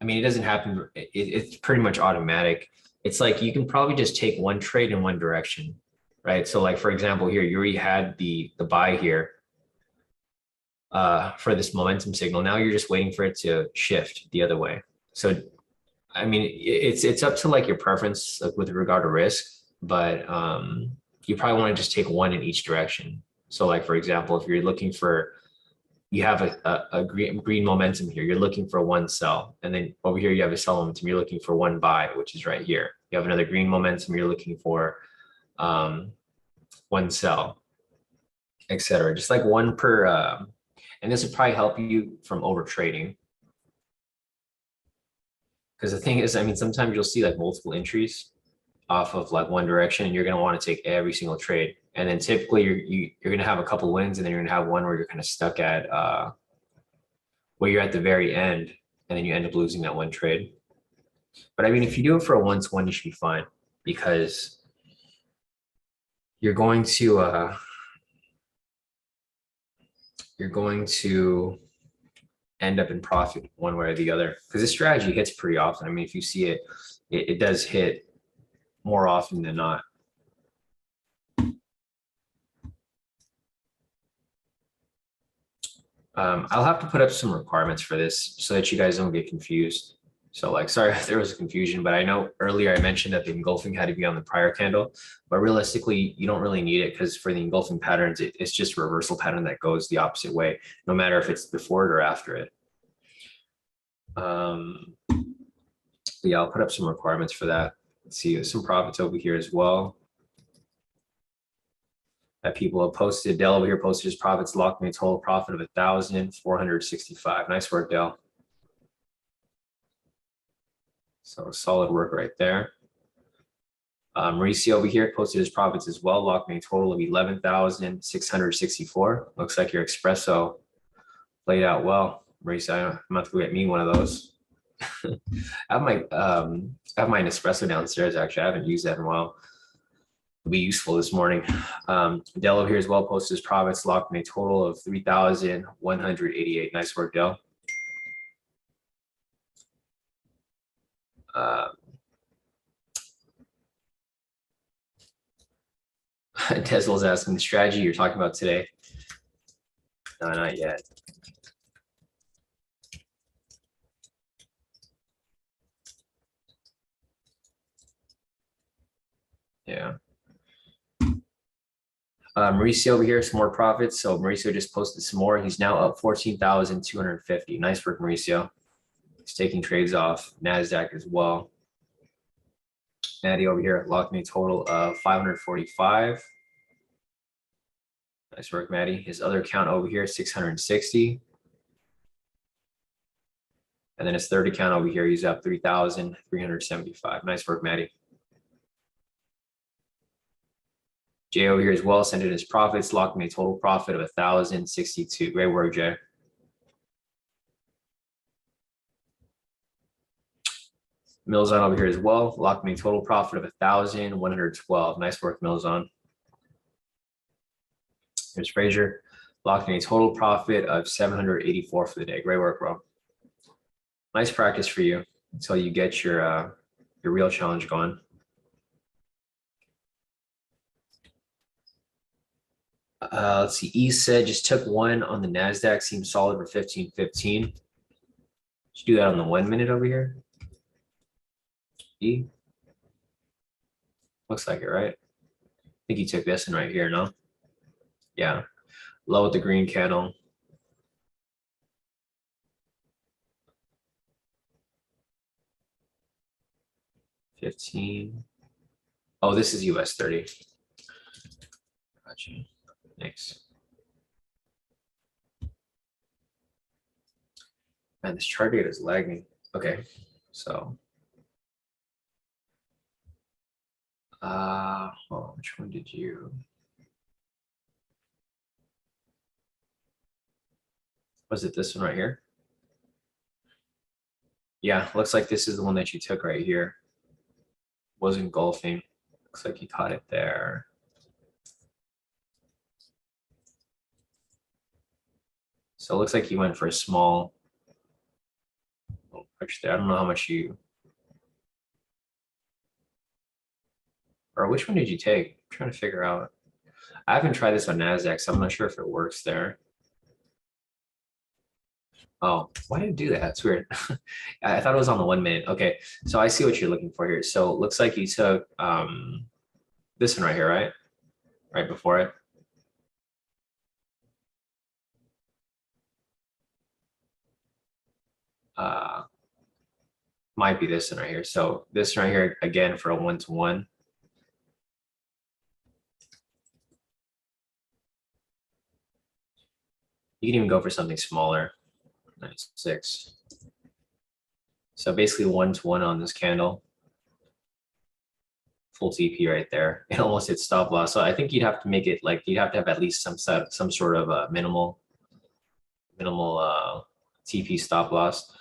I mean, it doesn't happen, it's pretty much automatic. It's like you can probably just take one trade in one direction, right? So like, for example, here, you already had the buy here for this momentum signal. Now you're just waiting for it to shift the other way. So, I mean, it's up to like your preference with regard to risk, but you probably want to just take one in each direction. So like, for example, if you're looking for, you have a green momentum here, you're looking for one sell. And then over here, you have a sell momentum, you're looking for one buy, which is right here. You have another green momentum, you're looking for one sell, etc. Just like one per, and this would probably help you from over trading. Because the thing is, I mean, sometimes you'll see like multiple entries off of like one direction, and you're going to want to take every single trade. And then typically you're going to have a couple wins, and then you're going to have one where you're kind of stuck at where you're at the very end, and then you end up losing that one trade. But I mean, if you do it for a 1-to-1, you should be fine. because you're going to end up in profit one way or the other, because this strategy hits pretty often. I mean, if you see it, it does hit more often than not. I'll have to put up some requirements for this so that you guys don't get confused. So like, sorry if there was a confusion, but I know earlier I mentioned that the engulfing had to be on the prior candle, but realistically, you don't really need it, because for the engulfing patterns, it's just a reversal pattern that goes the opposite way, no matter if it's before it or after it. Yeah, I'll put up some requirements for that. Let's see, some profits over here as well that people have posted. Dell over here posted his profits, locked me a total profit of 1,465. Nice work, Dell. So solid work right there. Mauricio over here posted his profits as well, locked me a total of 11,664. Looks like your espresso played out well. Mauricio, I'm about to go get me one of those. I have my Nespresso downstairs. Actually, I haven't used that in a while. It'll be useful this morning. Dell over here as well posted his profits, locked in a total of 3,188. Nice work, Dell. Tesla's asking the strategy you're talking about today. No, not yet. Yeah. Mauricio over here, some more profits. So Mauricio just posted some more. He's now up 14,250. Nice work, Mauricio. He's taking trades off NASDAQ as well. Maddie over here locked me a total of 545. Nice work, Maddie. His other account over here, 660. And then his third account over here, he's up 3,375. Nice work, Maddie. Jay over here as well sent in his profits, locked me a total profit of 1,062. Great work, Jay. Millzone over here as well, locked me a total profit of 1,112. Nice work, Millzone. Here's Frazier, locked me a total profit of 784 for the day. Great work, bro. Nice practice for you until you get your real challenge going. Let's see. E said just took one on the NASDAQ, seems solid for 15.15. Should do that on the 1 minute over here. E. Looks like it, right? I think he took this one right here, no? Yeah. Low with the green candle. $15. Oh, this is US30. Gotcha. Thanks. Man, this chart data is lagging. Okay, so oh, which one did you? Was it this one right here? Yeah, looks like this is the one that you took right here. Was engulfing. Looks like you caught it there. So it looks like you went for a small push there. I don't know how much you, or which one did you take? I'm trying to figure out. I haven't tried this on NASDAQ, so I'm not sure if it works there. Oh, why did it do that? That's weird. I thought it was on the 1 minute. Okay, so I see what you're looking for here. So it looks like you took this one right here, right? Right before it. Might be this one right here. So this right here, again, for a 1-to-1. You can even go for something smaller. 96. So basically 1-to-1 on this candle. Full TP right there. It almost hit stop loss. So I think you'd have to make it like you'd have to have at least some sort of minimal TP stop loss.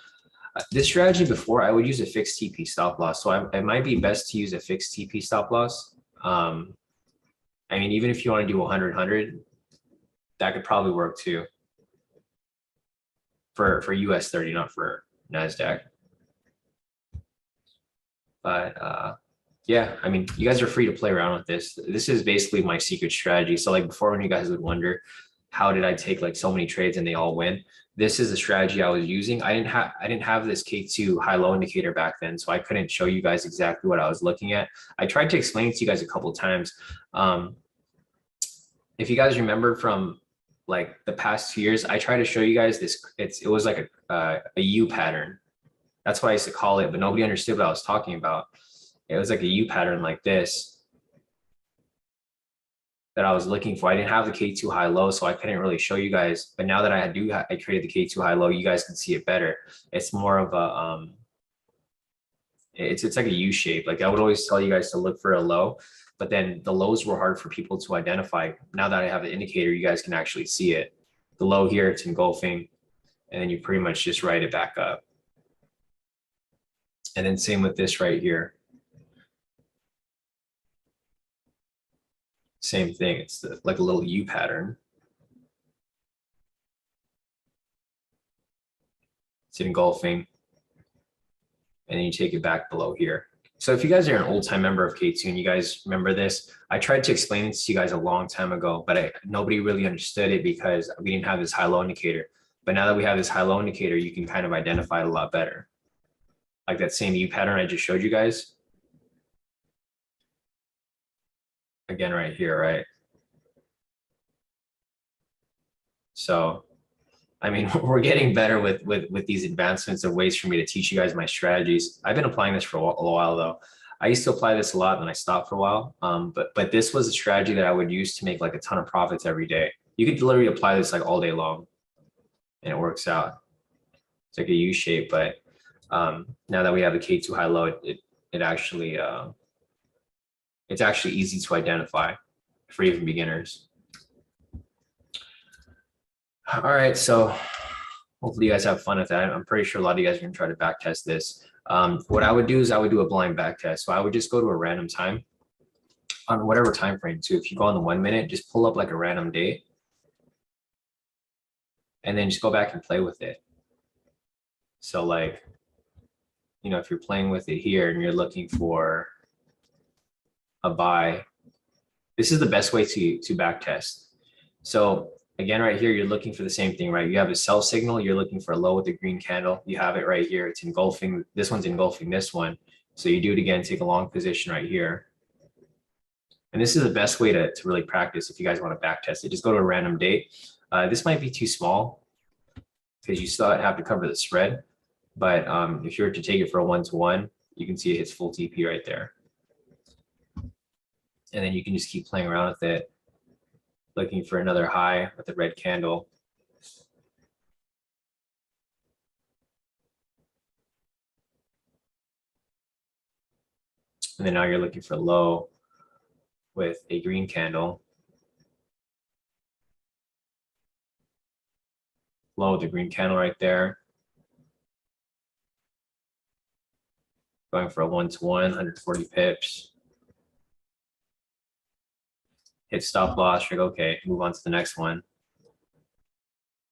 This strategy before, I would use a fixed TP stop loss. So it might be best to use a fixed TP stop loss. I mean, even if you want to do 100, that could probably work too. For US30, not for NASDAQ. But yeah, I mean, you guys are free to play around with this. This is basically my secret strategy. So like before, when you guys would wonder, how did I take like so many trades and they all win? This is the strategy I was using. I didn't have this K2 high low indicator back then, so I couldn't show you guys exactly what I was looking at. I tried to explain it to you guys a couple of times. If you guys remember from like the past 2 years, I tried to show you guys this. It was like a U pattern. That's what I used to call it, but nobody understood what I was talking about. It was like a U pattern like this that I was looking for. I didn't have the K2 high low, so I couldn't really show you guys. But now that I created the K2 high low, you guys can see it better. It's more of a it's like a U shape. Like I would always tell you guys to look for a low, but then the lows were hard for people to identify. Now that I have the indicator, you guys can actually see it. The low here, it's engulfing, and then you pretty much just write it back up. And then same with this right here. Same thing, it's like a little U pattern. It's engulfing, and then you take it back below here. So if you guys are an old time member of K2 and you guys remember this, I tried to explain it to you guys a long time ago, but nobody really understood it because we didn't have this high low indicator. But now that we have this high low indicator, you can kind of identify it a lot better. Like that same U pattern I just showed you guys. Again, right here, right? So, I mean, we're getting better with these advancements of ways for me to teach you guys my strategies. I've been applying this for a while though. I used to apply this a lot, and then I stopped for a while. But this was a strategy that I would use to make like a ton of profits every day. You could literally apply this like all day long, and it works out. It's like a U shape, but now that we have the K2 high low, it actually it's actually easy to identify for even beginners. All right, so hopefully you guys have fun with that. I'm pretty sure a lot of you guys are gonna try to back test this. What I would do is I would do a blind back test. So I would just go to a random time on whatever time frame too. If you go on the 1 minute, just pull up like a random date and then just go back and play with it. So like, you know, if you're playing with it here and you're looking for a buy, this is the best way to back test. So again, right here, you're looking for the same thing, right? You have a sell signal, you're looking for a low with a green candle. You have it right here. It's engulfing, this one's engulfing this one. So you do it again, take a long position right here. And this is the best way to really practice if you guys want to back test it. Just go to a random date. This might be too small because you still have to cover the spread. But if you were to take it for a 1-to-1, you can see it hits full TP right there. And then you can just keep playing around with it, looking for another high with a red candle. And then now you're looking for low with a green candle. Low with the green candle right there. Going for a 1-to-1, 140 pips. Hit stop loss, you're like, okay, move on to the next one.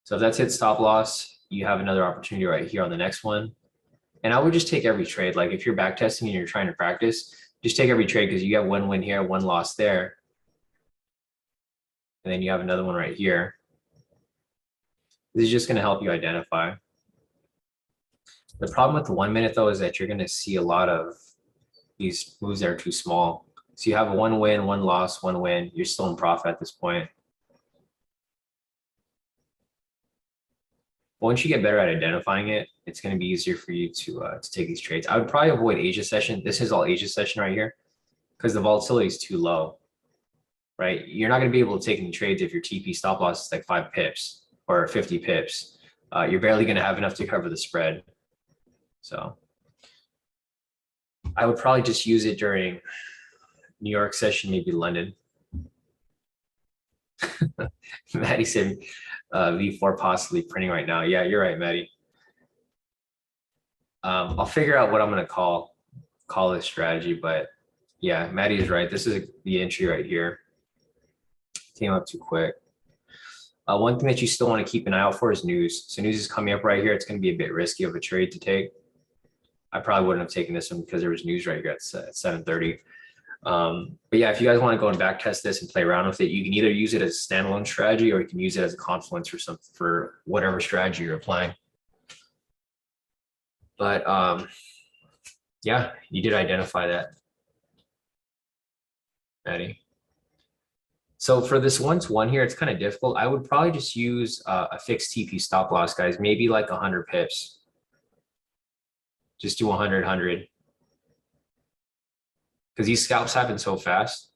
So if that's hit stop loss, you have another opportunity right here on the next one. And I would just take every trade. Like if you're back testing and you're trying to practice, just take every trade because you have one win here, one loss there. And then you have another one right here. This is just going to help you identify. The problem with the 1 minute though is that you're going to see a lot of these moves that are too small. So you have a one win, one loss, one win. You're still in profit at this point. Once you get better at identifying it, it's going to be easier for you to take these trades. I would probably avoid Asia session. This is all Asia session right here because the volatility is too low, right? You're not going to be able to take any trades if your TP stop loss is like 5 pips or 50 pips. You're barely going to have enough to cover the spread. So I would probably just use it during New York session, maybe London. Maddie said V4 possibly printing right now. Yeah, you're right, Maddie. I'll figure out what I'm gonna call this strategy, but yeah, Maddie is right. This is the entry right here. Came up too quick. One thing that you still want to keep an eye out for is news. So news is coming up right here. It's going to be a bit risky of a trade to take. I probably wouldn't have taken this one because there was news right here at 7:30. But yeah, if you guys want to go and back test this and play around with it, you can either use it as a standalone strategy or you can use it as a confluence or something for whatever strategy you're applying. But yeah, you did identify that, Maddie. So for this 1-to-1 here, it's kind of difficult. I would probably just use a fixed TP stop loss, guys, maybe like 100 pips. Just do 100, 100. Because these scalps happen so fast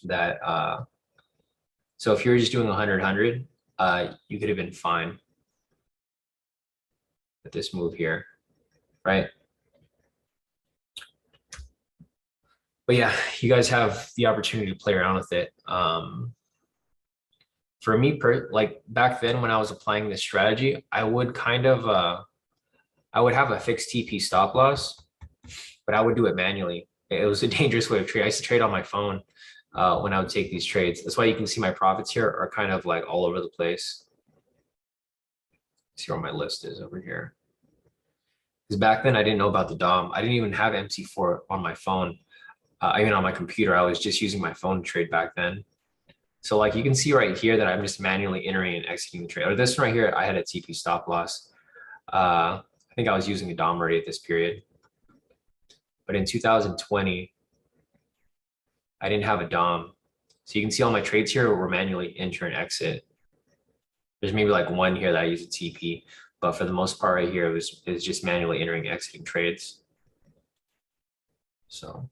that, so if you're just doing 100, 100, you could have been fine with this move here, right? But yeah, you guys have the opportunity to play around with it. For me, like back then when I was applying this strategy, I would kind of, I would have a fixed TP stop loss, but I would do it manually. It was a dangerous way of trading. I used to trade on my phone when I would take these trades. That's why you can see my profits here are kind of like all over the place. See where my list is over here. Because back then I didn't know about the DOM. I didn't even have MC4 on my phone. Even on my computer, I was just using my phone to trade back then. So like you can see right here that I'm just manually entering and exiting the trade. Or this one right here, I had a TP stop loss. I think I was using a DOM already at this period. But in 2020, I didn't have a DOM. So you can see all my trades here were manually enter and exit. There's maybe like one here that I use a TP, but for the most part right here, it was just manually entering and exiting trades. So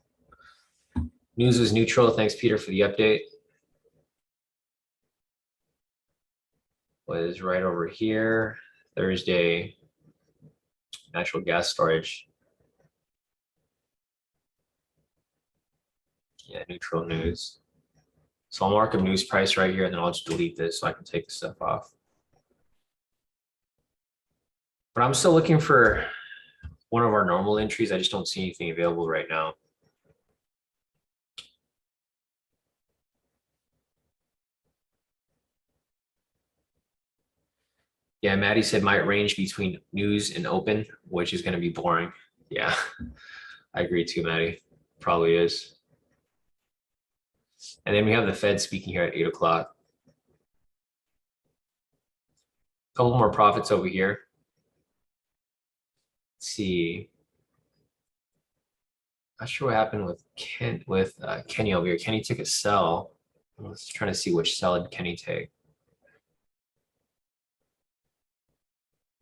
news is neutral. Thanks, Peter, for the update. Was right over here. Thursday, natural gas storage. Yeah, neutral news. So I'll mark a news price right here, and then I'll just delete this so I can take the stuff off. But I'm still looking for one of our normal entries. I just don't see anything available right now. Yeah, Maddie said might range between news and open, which is going to be boring. Yeah, I agree too, Maddie. Probably is. And then we have the Fed speaking here at 8 o'clock. A couple more profits over here. Let's see. Not sure what happened with Kenny over here. Kenny took a sell. I was trying to see which sell did Kenny take.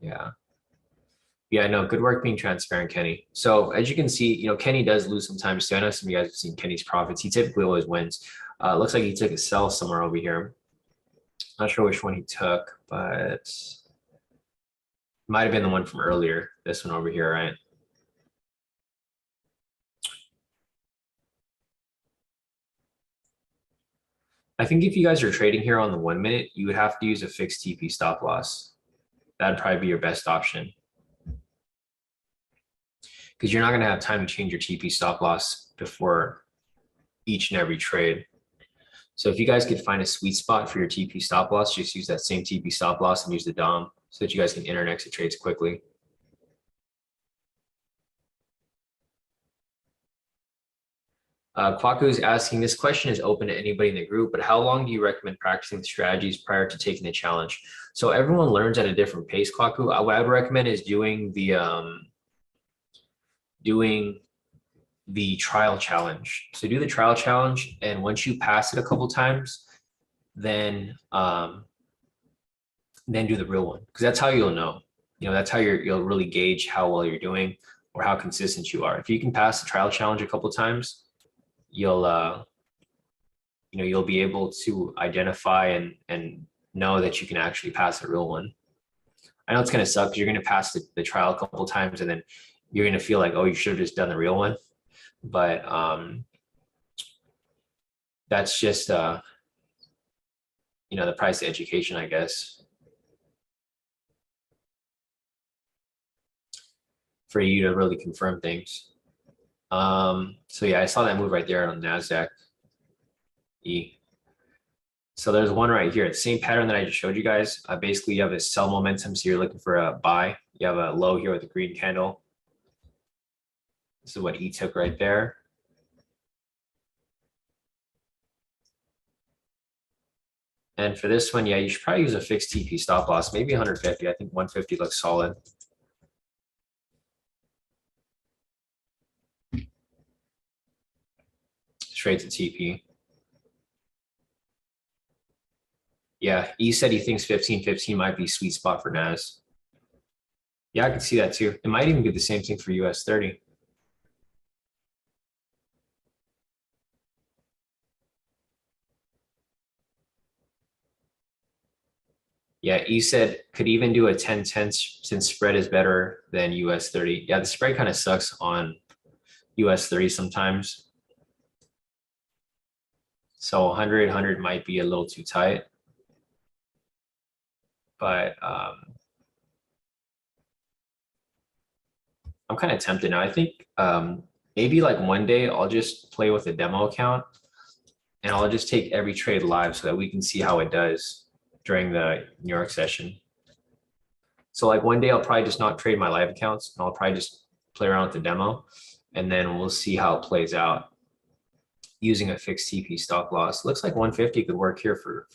Yeah. Yeah, no, good work being transparent, Kenny. So as you can see, Kenny does lose sometimes too. I know some of you guys have seen Kenny's profits. He typically always wins. Looks like he took a sell somewhere over here. Not sure which one he took, but might have been the one from earlier. This one over here, right? I think if you guys are trading here on the 1 minute, you would have to use a fixed TP stop loss. That'd probably be your best option, because you're not going to have time to change your TP stop loss before each and every trade. So if you guys could find a sweet spot for your TP stop loss, just use that same TP stop loss and use the DOM so that you guys can enter and exit trades quickly. Kwaku is asking, this question is open to anybody in the group, but how long do you recommend practicing the strategies prior to taking the challenge? So everyone learns at a different pace, Kwaku. What I would recommend is doing the trial challenge. So do the trial challenge, and once you pass it a couple times, then do the real one, because that's how you'll know. That's how you'll really gauge how well you're doing or how consistent you are. If you can pass the trial challenge a couple times, you'll be able to identify and know that you can actually pass the real one. I know it's going to suck because you're going to pass the trial a couple times and then you're going to feel like, oh, you should have just done the real one. But that's just the price of education, I guess. for you to really confirm things. So yeah, I saw that move right there on NASDAQ E. So there's one right here. It's the same pattern that I just showed you guys. Basically, you have a sell momentum, so you're looking for a buy. You have a low here with a green candle. This is what E took right there. And for this one, yeah, you should probably use a fixed TP stop loss, maybe 150. I think 150 looks solid. Straight to TP. Yeah, E said he thinks 15.15 might be sweet spot for NAS. Yeah, I can see that too. It might even be the same thing for US30. Yeah, E said could even do a 10-10 since spread is better than US30. Yeah, the spread kind of sucks on US30 sometimes. So 100 might be a little too tight. But I'm kind of tempted now. I think maybe like one day I'll just play with a demo account and I'll just take every trade live so that we can see how it does during the New York session. So like one day I'll probably just not trade my live accounts and I'll probably just play around with the demo and then we'll see how it plays out using a fixed TP stop loss. Looks like 150 could work here for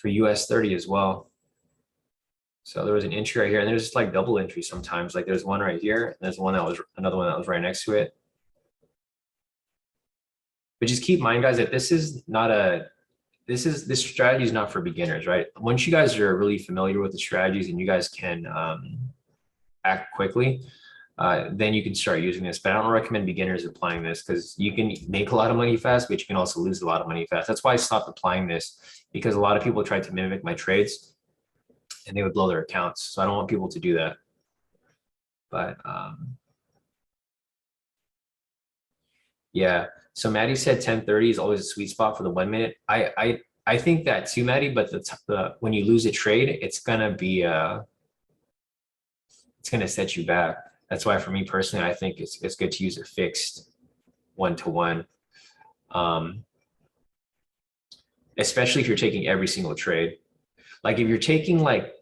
US30 as well. So there was an entry right here, and there's just like double entry sometimes. Like there's one right here, and there's one that was another one that was right next to it. But just keep in mind, guys, that this strategy is not for beginners, right? Once you guys are really familiar with the strategies and you guys can act quickly, then you can start using this. But I don't recommend beginners applying this because you can make a lot of money fast, but you can also lose a lot of money fast. That's why I stopped applying this, because a lot of people tried to mimic my trades and they would blow their accounts. So I don't want people to do that. But yeah. So Maddie said 1030 is always a sweet spot for the 1 minute. I think that too, Maddie. But the when you lose a trade, it's gonna set you back. That's why for me personally, I think it's good to use a fixed 1-to-1, especially if you're taking every single trade. Like if you're taking like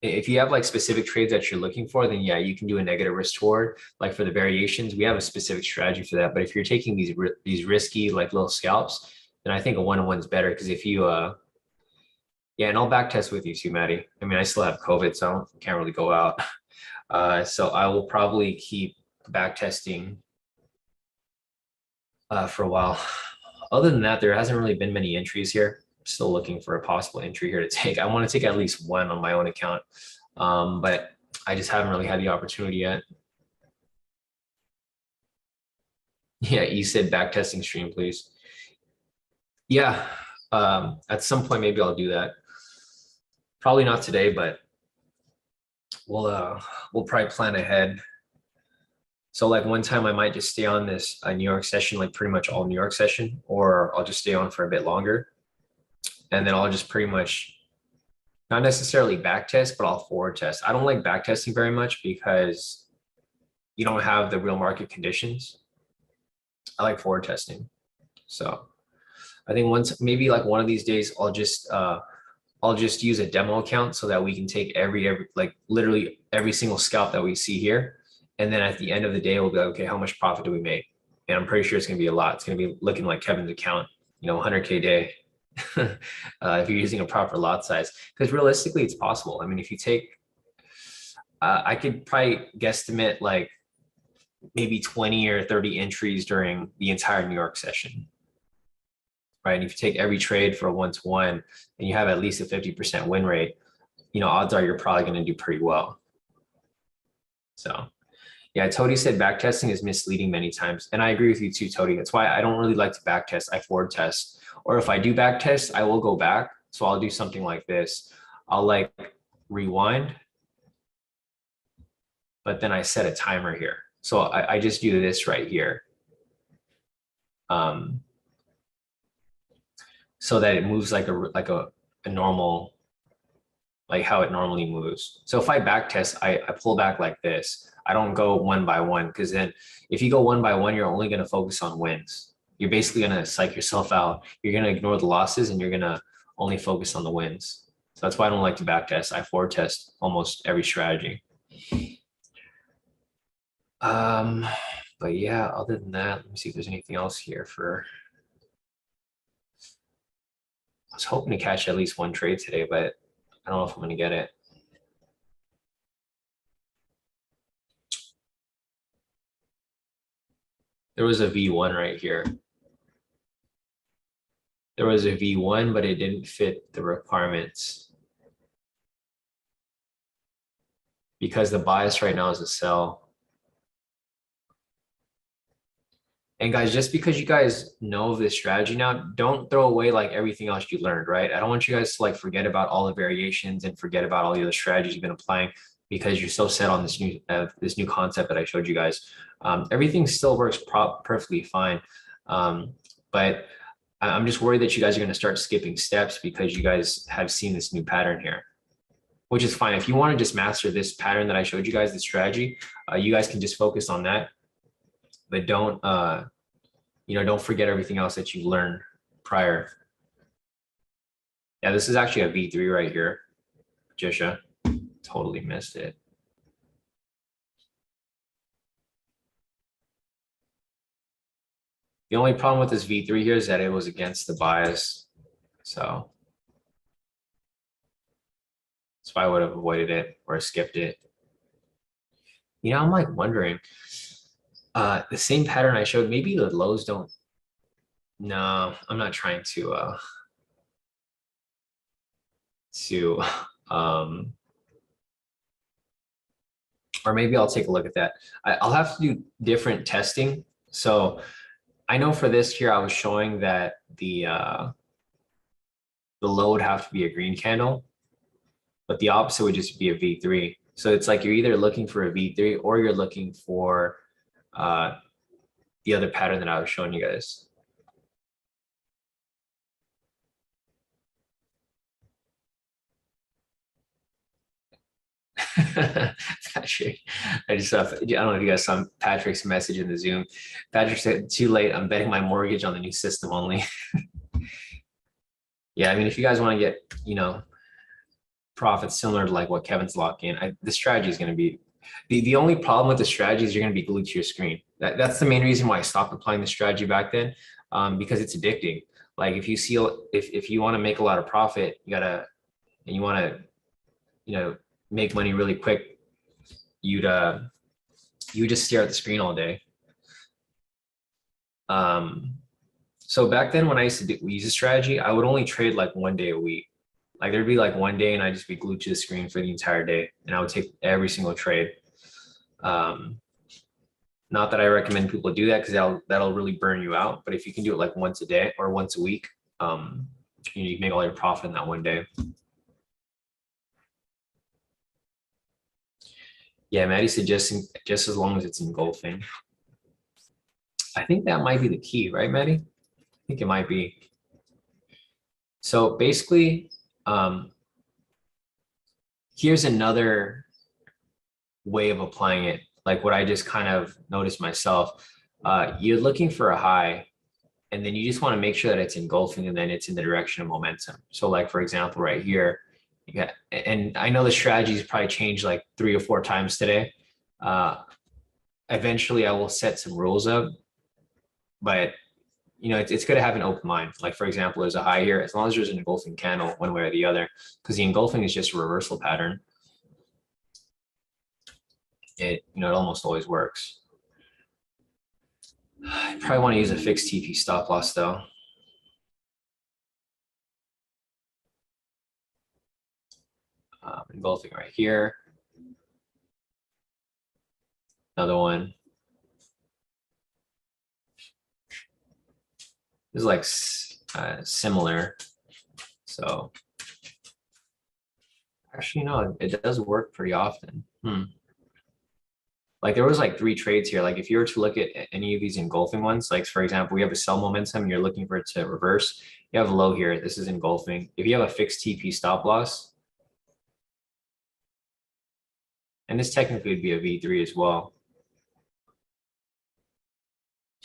if you have like specific trades that you're looking for, then yeah, you can do a negative risk toward. Like for the variations, we have a specific strategy for that. But if you're taking these risky like little scalps, then I think a 1-to-1 is better because if you yeah, and I'll back test with you too, Maddie. I mean, I still have COVID, so I can't really go out. So I will probably keep back testing for a while. Other than that, there hasn't really been many entries here. Still looking for a possible entry here to take. I want to take at least one on my own account, but I just haven't really had the opportunity yet. Yeah, you said back testing stream, please. Yeah, at some point maybe I'll do that. Probably not today, but we'll probably plan ahead. So like one time I might just stay on this New York session, like pretty much all New York session, or I'll just stay on for a bit longer. And then I'll just pretty much not necessarily back test, but I'll forward test. I don't like back testing very much because you don't have the real market conditions. I like forward testing. So I think maybe like one of these days I'll just use a demo account so that we can take every like literally every single scalp that we see here. And then at the end of the day, we'll be like, okay, how much profit do we make? And I'm pretty sure it's going to be a lot. It's going to be looking like Kevin's account, 100K day. If you're using a proper lot size, because realistically it's possible. I mean, if you take I could probably guesstimate like maybe 20 or 30 entries during the entire New York session, right? And if you take every trade for a 1-to-1 and you have at least a 50% win rate, odds are you're probably going to do pretty well. So yeah, Tody said back testing is misleading many times, and I agree with you too, Tody. That's why I don't really like to back test. I forward test. Or if I do back test, I will go back. So I'll do something like this. I'll like rewind, but then I set a timer here. So I just do this right here. So that it moves like a normal like how it normally moves. So if I back test, I pull back like this. I don't go one by one, because then if you go one by one, you're only going to focus on wins. You're basically going to psych yourself out. You're going to ignore the losses and you're going to only focus on the wins. So that's why I don't like to back test. I forward test almost every strategy. But yeah, other than that, let me see if there's anything else here for. I was hoping to catch at least one trade today, but I don't know if I'm going to get it. There was a V1 right here. There was a V1, but it didn't fit the requirements because the bias right now is a sell. And guys, just because you guys know this strategy now, don't throw away like everything else you learned, right? I don't want you guys to like forget about all the variations and forget about all the other strategies you've been applying because you're so set on this new concept that I showed you guys. Everything still works perfectly fine, but I'm just worried that you guys are going to start skipping steps because you guys have seen this new pattern here, which is fine. If you want to just master this pattern that I showed you guys, the strategy, you guys can just focus on that. But don't, don't forget everything else that you learned prior. Yeah, this is actually a V3 right here. Jisha, totally missed it. The only problem with this V3 here is that it was against the bias. So that's why I would have avoided it or skipped it. I'm like wondering, the same pattern I showed, maybe the lows don't. No, I'm not trying to or maybe I'll take a look at that. I'll have to do different testing. So I know for this here, I was showing that the low would have to be a green candle, but the opposite would just be a V3. So it's like you're either looking for a V3 or you're looking for the other pattern that I was showing you guys. Patrick, I don't know if you guys saw Patrick's message in the Zoom. Patrick said, "Too late. I'm betting my mortgage on the new system only." Yeah, I mean, if you guys want to get, profits similar to like what Kevin's locking in, the strategy is going to be the only problem with the strategy is you're going to be glued to your screen. That's the main reason why I stopped applying the strategy back then, because it's addicting. Like if you want to make a lot of profit, and you want to, make money really quick, you just stare at the screen all day. So back then when I used to use a strategy, I would only trade like one day a week. Like there'd be like one day and I'd just be glued to the screen for the entire day and I would take every single trade. Not that I recommend people do that because that'll really burn you out. But if you can do it like once a day or once a week, you can make all your profit in that one day. Yeah, Maddie suggesting just as long as it's engulfing. I think that might be the key, right, Maddie? I think it might be. So basically, here's another way of applying it, like what I just kind of noticed myself. You're looking for a high, and then you just want to make sure that it's engulfing and then it's in the direction of momentum. So like, for example, right here, and I know the strategies probably changed like 3 or 4 times today. Eventually I will set some rules up, but it's good to have an open mind. Like for example, there's a high here, as long as there's an engulfing candle one way or the other, because the engulfing is just a reversal pattern. It almost always works. I probably want to use a fixed TP stop loss though. Engulfing right here. Another one. This is like similar. So actually, no, it does work pretty often. Like there was like 3 trades here. Like if you were to look at any of these engulfing ones, like for example, we have a sell momentum, you're looking for it to reverse. You have a low here. This is engulfing. If you have a fixed TP stop loss, And this technically would be a V3 as well.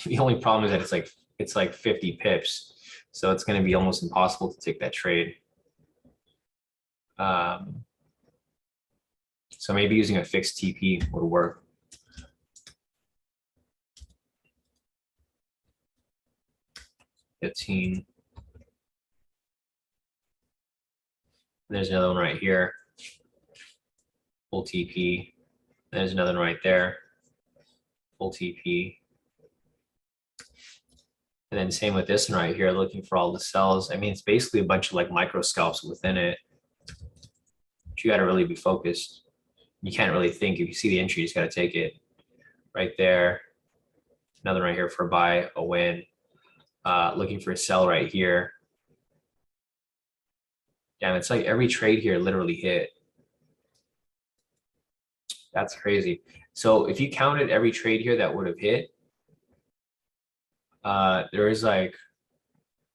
The only problem is that it's like 50 pips. So it's going to be almost impossible to take that trade. So maybe using a fixed TP would work. $15. There's another one right here. Full TP. There's another one right there. Full TP. And then same with this one right here, looking for all the sells. I mean, it's basically a bunch of like micro scalps within it. But you got to really be focused. You can't really think. If you see the entry, you just got to take it. Right there. Another right here for a buy, a win. Looking for a sell right here. Damn, it's like every trade here literally hit. That's crazy. So if you counted every trade here that would have hit, there is like,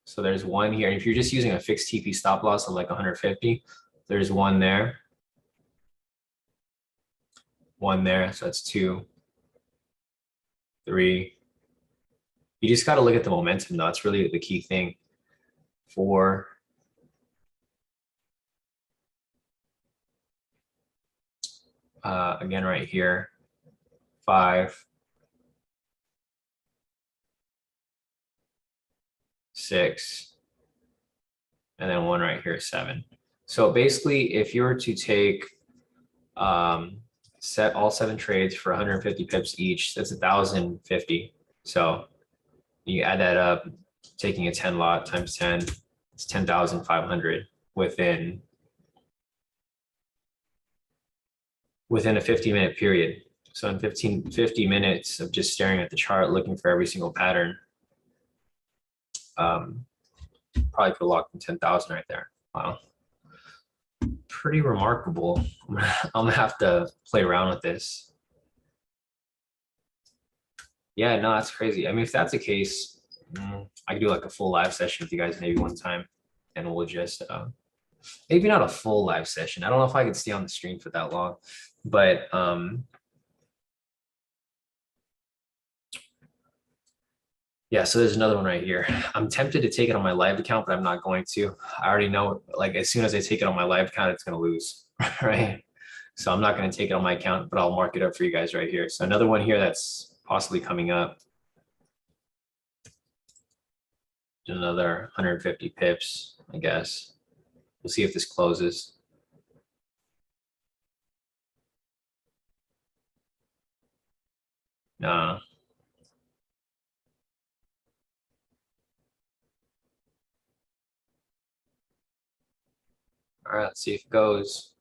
so there's one here. And if you're just using a fixed TP stop loss of like 150, there's one there. One there. So that's 2, 3. You just got to look at the momentum though. That's really the key thing. 4. Again, right here. 5. 6. And then one right here, 7. So basically, if you were to take set all 7 trades for 150 pips each, that's 1,050. So you add that up, taking a 10 lot times 10, it's 10,500 within a 50-minute period. So in 50 minutes of just staring at the chart, looking for every single pattern, probably could lock in 10,000 right there. Wow. Pretty remarkable. I'm gonna have to play around with this. Yeah, no, that's crazy. I mean, if that's the case, I could do like a full live session with you guys maybe one time, and we'll just maybe not a full live session. I don't know if I could stay on the stream for that long, but yeah, so there's another one right here. I'm tempted to take it on my live account, but I'm not going to. I already know, like, as soon as I take it on my live account, it's going to lose, right? So I'm not going to take it on my account, but I'll mark it up for you guys right here. So another one here that's possibly coming up. Another 150 pips, I guess. We'll see if this closes. No. All right, let's see if it goes.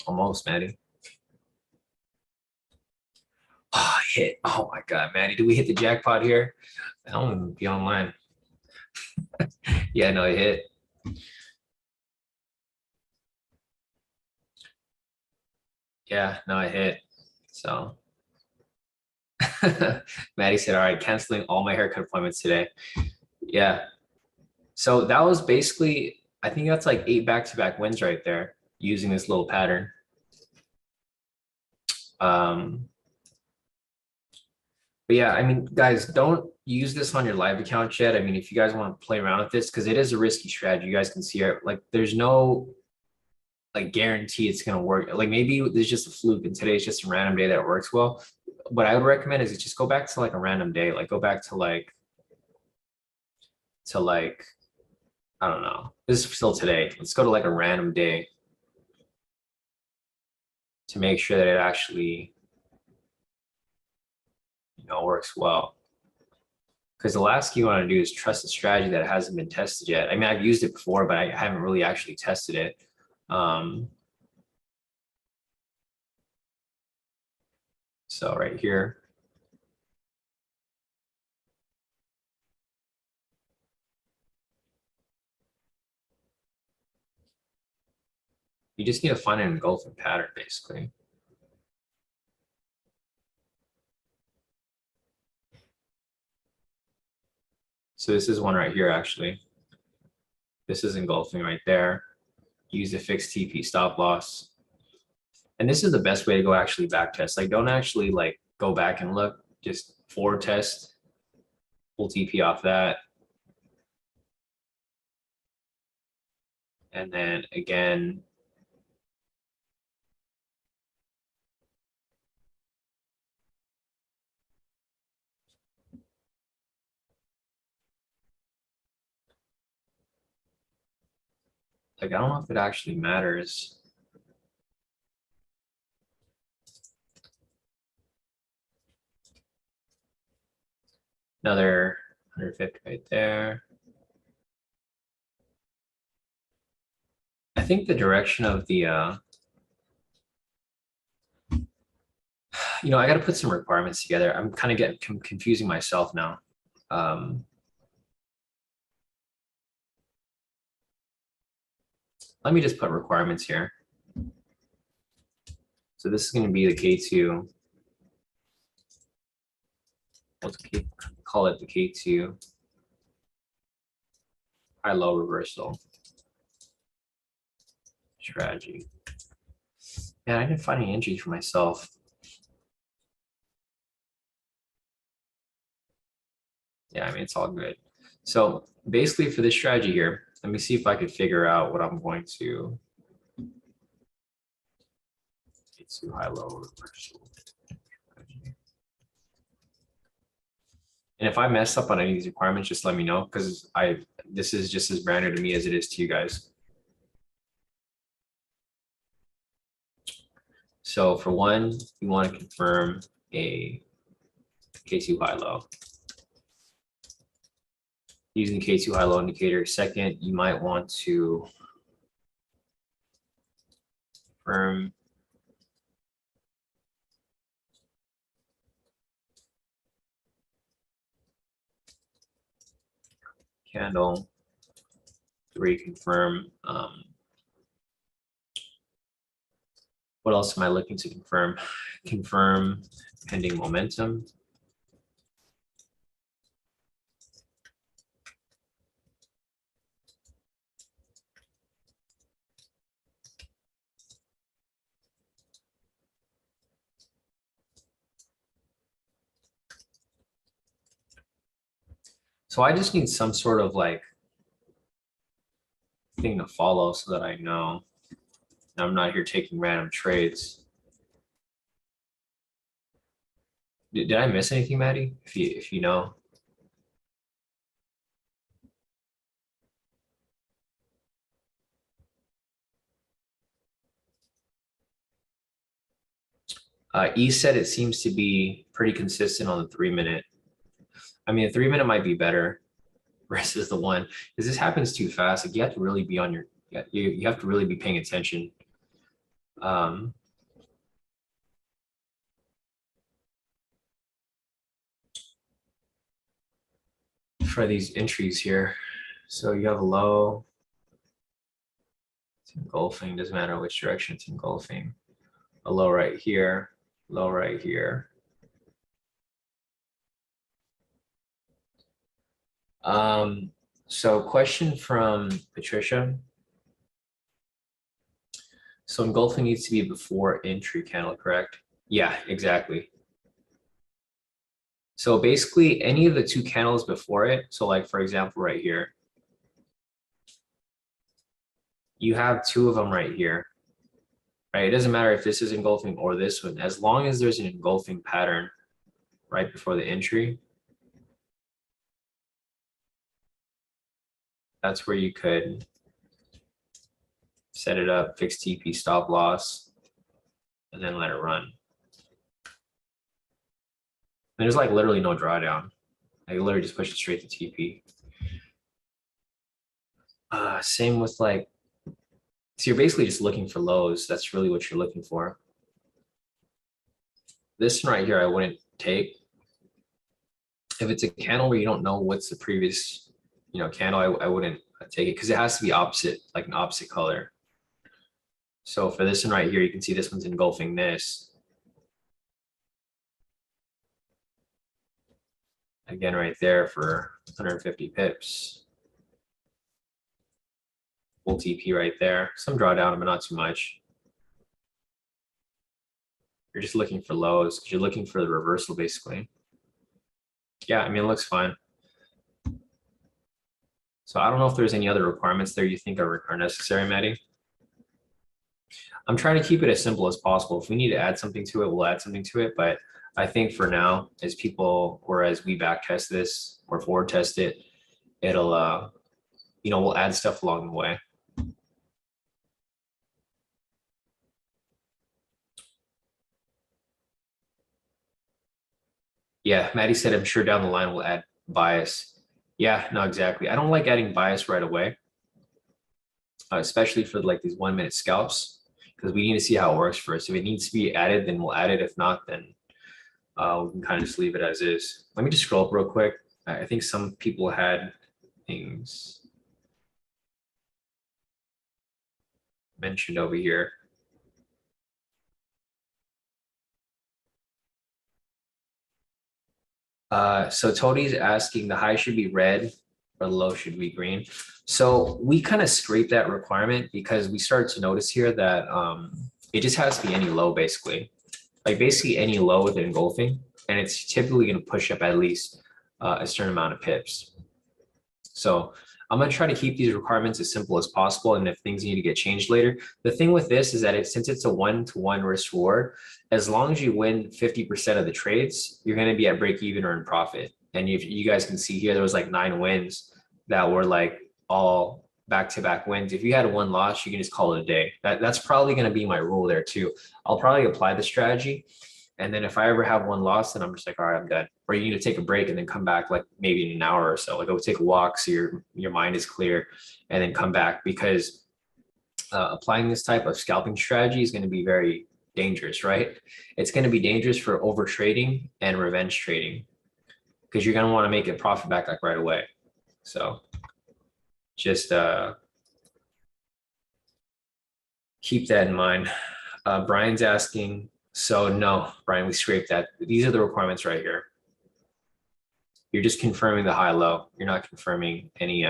Almost, Maddie. Oh, hit. Oh my God, Maddie, did we hit the jackpot here? I don't even be online. Yeah, no, it hit. Yeah, no, it hit. So Maddie said, all right, canceling all my haircut appointments today. Yeah. So that was basically, I think that's like 8 back-to-back wins right there using this little pattern. But yeah, I mean, guys, don't use this on your live account yet. I mean, if you guys want to play around with this, because it is a risky strategy, you guys can see it. Like, there's no like guarantee it's gonna work. Like maybe there's just a fluke, and today's just a random day that works well. What I would recommend is just go back to like a random day. Like go back to like I don't know. This is still today. Let's go to like a random day to make sure that it actually works well. Because the last key you want to do is trust a strategy that hasn't been tested yet. I mean, I've used it before, but I haven't really actually tested it. So right here. You just need to find an engulfing pattern, basically. So this is one right here, actually. This is engulfing right there. Use the fixed TP stop loss. And this is the best way to go actually back test. Like, don't actually like go back and look, just forward test, pull TP off that. And then again, like, I don't know if it actually matters. Another 150 right there. I think the direction of the, I got to put some requirements together. I'm kind of getting confusing myself now. Let me just put requirements here. So this is going to be the K2. Let's call it the K2 high-low reversal strategy. Yeah, I didn't find any entries for myself. Yeah, I mean, it's all good. So basically for this strategy here, let me see if I could figure out what I'm going to get to high-low reversal strategy. And if I mess up on any of these requirements, just let me know, because this is just as brand new to me as it is to you guys. So for one, you want to confirm a K2 high-low. Using the K2 high-low indicator. Second, you might want to confirm candle. Three, confirm. What else am I looking to confirm? Confirm pending momentum. So I just need some sort of like thing to follow so that I know I'm not here taking random trades. Did I miss anything, Maddie? If you know. E said it seems to be pretty consistent on the 3-minute. I mean, the 3-minute might be better versus the one, because this happens too fast. Like, you have to really be on your, you have to really be paying attention. For these entries here. So you have a low, it's engulfing, doesn't matter which direction it's engulfing. A low right here, low right here. So question from Patricia. So engulfing needs to be before entry candle, correct? Yeah, exactly. So basically any of the two candles before it, so like for example right here, you have two of them right here, right? It doesn't matter if this is engulfing or this one, as long as there's an engulfing pattern right before the entry, that's where you could set it up, fix TP stop loss, and then let it run. And there's like literally no drawdown. I literally just push it straight to TP. Same with like, so you're basically just looking for lows. That's really what you're looking for. This one right here, I wouldn't take. If it's a candle where you don't know what's the previous, candle, I wouldn't take it because it has to be opposite, like an opposite color. So for this one right here, you can see this one's engulfing this. Again, right there for 150 pips. Full TP right there. Some drawdown, but not too much. You're just looking for lows because you're looking for the reversal basically. Yeah, I mean, it looks fine. So I don't know if there's any other requirements there you think are necessary, Maddie. I'm trying to keep it as simple as possible. If we need to add something to it, we'll add something to it. But I think for now, as people, or as we back test this or forward test it, it'll, we'll add stuff along the way. Yeah, Maddie said, I'm sure down the line we'll add bias. Yeah, no, exactly. I don't like adding bias right away, especially for like these 1 minute scalps, because we need to see how it works first. If it needs to be added, then we'll add it. If not, then we can kind of just leave it as is. Let me just scroll up real quick. I think some people had things mentioned over here. So Tony's asking the high should be red or the low should be green. So we kind of scrape that requirement because we started to notice here that it just has to be any low basically. Like basically any low with engulfing, and it's typically going to push up at least a certain amount of pips. So I'm going to try to keep these requirements as simple as possible. And if things need to get changed later, the thing with this is that since it's a 1-to-1 risk reward, as long as you win 50% of the trades, you're going to be at break even or in profit. And if you guys can see here, there was like 9 wins that were like all back-to-back wins. If you had one loss, you can just call it a day. That's probably going to be my rule there too. I'll probably apply the strategy. And then if I ever have one loss, then I'm just like, all right, I'm done. Or you need to take a break and then come back like maybe in an hour or so. Like go take a walk so your mind is clear and then come back, because applying this type of scalping strategy is going to be very dangerous, right? It's going to be dangerous for over trading and revenge trading because you're going to want to make it profit back like right away. So just keep that in mind. Brian's asking, so no, Brian, we scraped that. These are the requirements right here. You're just confirming the high low. You're not confirming any.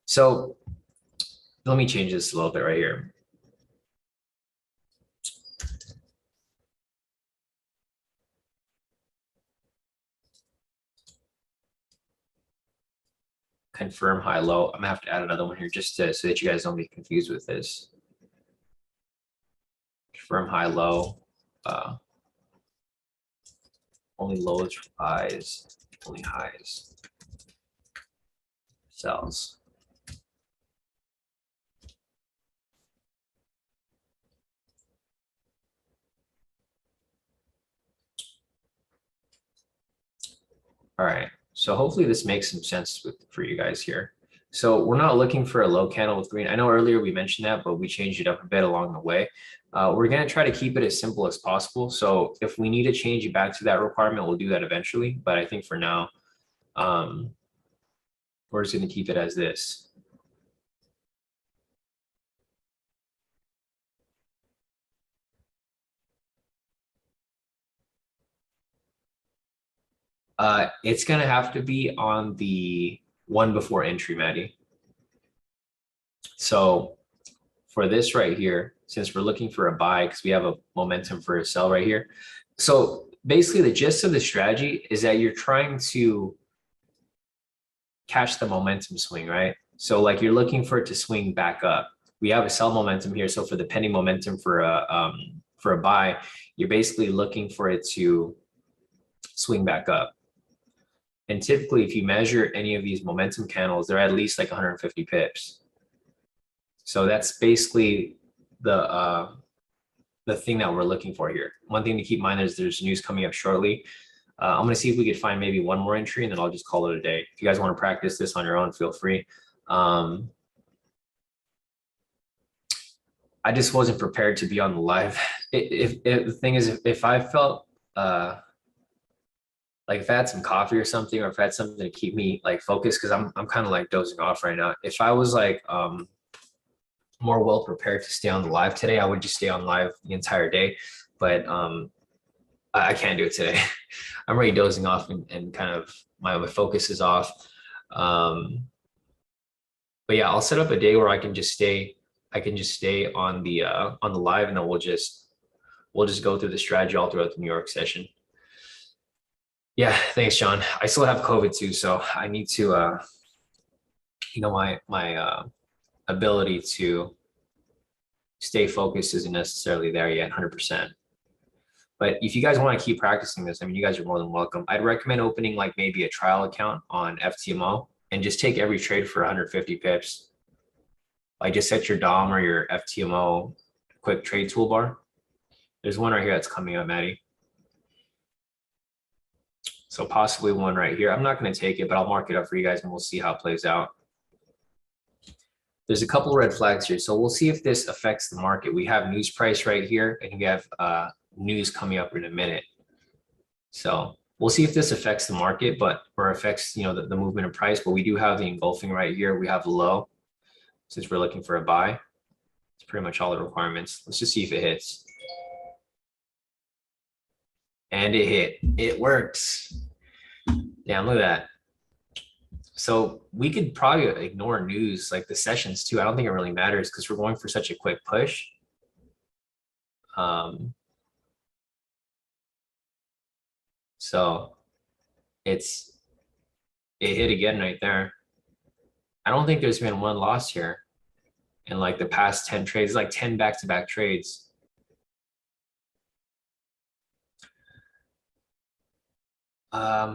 So let me change this a little bit right here. Confirm high low. I'm gonna have to add another one here just so that you guys don't get confused with this. Confirm high low. Only lows for highs, only highs. Sells. All right, so hopefully this makes some sense for you guys here. So we're not looking for a low candle with green. I know earlier we mentioned that, but we changed it up a bit along the way. We're going to try to keep it as simple as possible. So if we need to change it back to that requirement, we'll do that eventually. But I think for now, we're just going to keep it as this. It's going to have to be on the one before entry, Maddie. So for this right here, since we're looking for a buy because we have a momentum for a sell right here. So basically the gist of the strategy is that you're trying to catch the momentum swing, right? So like you're looking for it to swing back up. We have a sell momentum here. So for the pending momentum for a buy, you're basically looking for it to swing back up. And typically if you measure any of these momentum candles, they're at least like 150 pips. So that's basically the thing that we're looking for here. One thing to keep in mind is there's news coming up shortly. I'm going to see if we could find maybe one more entry and then I'll just call it a day. If you guys want to practice this on your own, feel free. I just wasn't prepared to be on the live. If the thing is, if I felt like if I had some coffee or something, or if I had something to keep me like focused, because I'm kind of like dozing off right now. If I was like more well prepared to stay on the live today, I would just stay on live the entire day. But I can't do it today. I'm already dozing off and kind of my focus is off. Um, but yeah, I'll set up a day where I can just stay on the live, and then we'll just go through the strategy all throughout the New York session. Yeah, thanks, John. I still have COVID too, so I need to my ability to stay focused isn't necessarily there yet, 100%. But if you guys want to keep practicing this, I mean, you guys are more than welcome. I'd recommend opening like maybe a trial account on FTMO and just take every trade for 150 pips. Like just set your DOM or your FTMO quick trade toolbar. There's one right here that's coming up, Maddie. So possibly one right here. I'm not going to take it, but I'll mark it up for you guys and we'll see how it plays out. There's a couple red flags here. So we'll see if this affects the market. We have news price right here, and we have news coming up in a minute. So we'll see if this affects the market, or affects the movement of price. But we do have the engulfing right here. We have the low, since we're looking for a buy. It's pretty much all the requirements. Let's just see if it hits. And it hit. It works. Damn, look at that. So we could probably ignore news like the sessions too. I don't think it really matters because we're going for such a quick push. So it hit again right there. I don't think there's been one loss here in like the past 10 trades, like 10 back-to-back trades.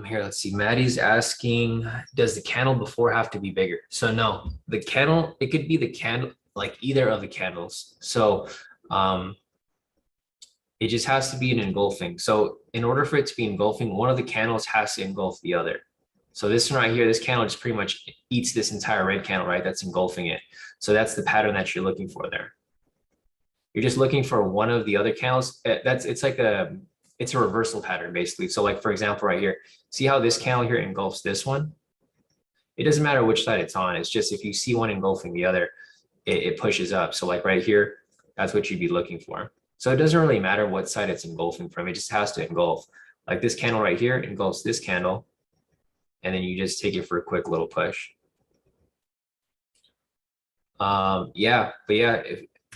Here, let's see. Maddie's asking, does the candle before have to be bigger? So no, the candle, it could be the candle, like either of the candles. So it just has to be an engulfing. So in order for it to be engulfing, one of the candles has to engulf the other. So this one right here, this candle just pretty much eats this entire red candle, right? That's engulfing it. So that's the pattern that you're looking for there. You're just looking for one of the other candles. It's a reversal pattern basically. So like, for example, right here, see how this candle here engulfs this one? It doesn't matter which side it's on. It's just if you see one engulfing the other, it pushes up. So like right here, that's what you'd be looking for. So it doesn't really matter what side it's engulfing from. It just has to engulf. Like this candle right here engulfs this candle, and then you just take it for a quick little push. Yeah, but yeah,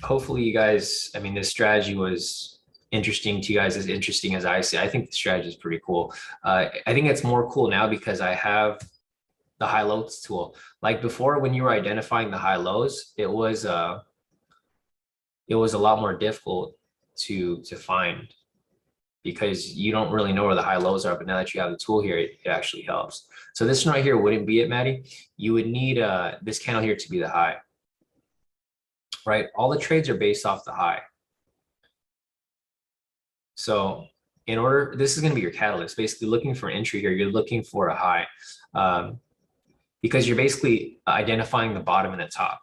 hopefully you guys, I mean, this strategy was interesting to you guys, as interesting as I see. I think the strategy is pretty cool. I think it's more cool now because I have the high lows tool. Like before, when you were identifying the high lows, it was a lot more difficult to find because you don't really know where the high lows are. But now that you have the tool here, it actually helps. So this one right here wouldn't be it, Maddie. You would need this candle here to be the high, right? All the trades are based off the high. So in order, this is going to be your catalyst. Basically looking for an entry here, you're looking for a high because you're basically identifying the bottom and the top.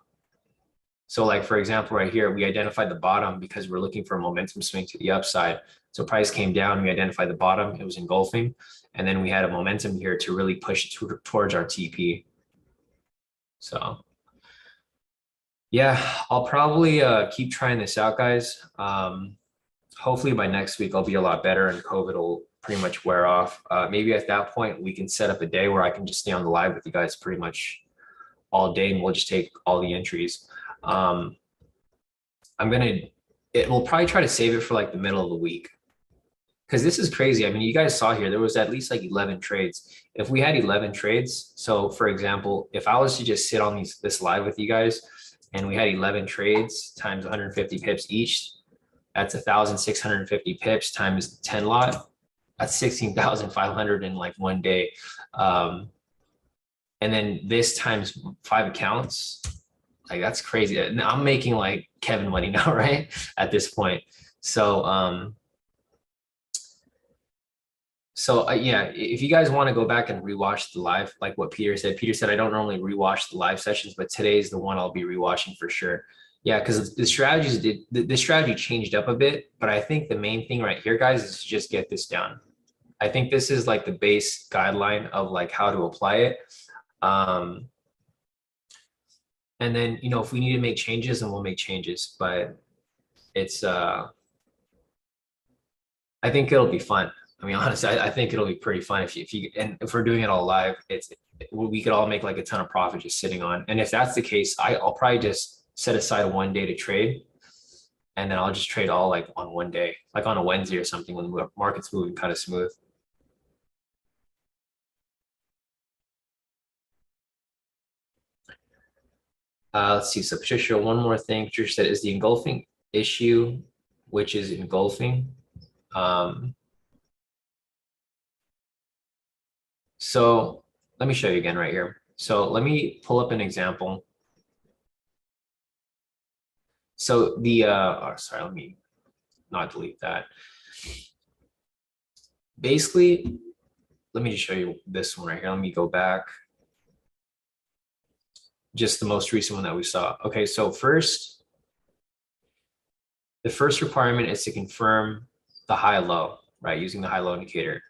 So like, for example, right here, we identified the bottom because we're looking for a momentum swing to the upside. So price came down, we identified the bottom, it was engulfing. And then we had a momentum here to really push towards our TP. So yeah, I'll probably keep trying this out, guys. Hopefully by next week, I'll be a lot better and COVID will pretty much wear off. Maybe at that point, we can set up a day where I can just stay on the live with you guys pretty much all day and we'll just take all the entries. We'll probably try to save it for like the middle of the week. Because this is crazy. I mean, you guys saw here, there was at least like 11 trades. If we had 11 trades, so for example, if I was to just sit on this live with you guys and we had 11 trades times 150 pips each, that's 1,650 pips times 10 lot. That's 16,500 in like one day. And then this times 5 accounts, like that's crazy. I'm making like Kevin money now, right? At this point. So, yeah, if you guys want to go back and rewatch the live, like what Peter said, I don't normally rewatch the live sessions, but today's the one I'll be rewatching for sure. Yeah, because the strategy changed up a bit, but I think the main thing right here, guys, is to just get this down. I think this is like the base guideline of like how to apply it. And then, if we need to make changes, then we'll make changes, but it's, I think it'll be fun. I mean, honestly, I think it'll be pretty fun and if we're doing it all live, we could all make like a ton of profit just sitting on. And if that's the case, I'll probably just set aside one day to trade, and then I'll just trade all like on one day, like on a Wednesday or something when the market's moving kind of smooth. Let's see. So Patricia, one more thing. Patricia said is the engulfing issue, which is engulfing. Um, so let me show you again right here. So let me pull up an example. So sorry, let me not delete that. Basically, let me just show you this one right here. Let me go back. Just the most recent one that we saw. Okay, so first, the first requirement is to confirm the high low, right? Using the high low indicator.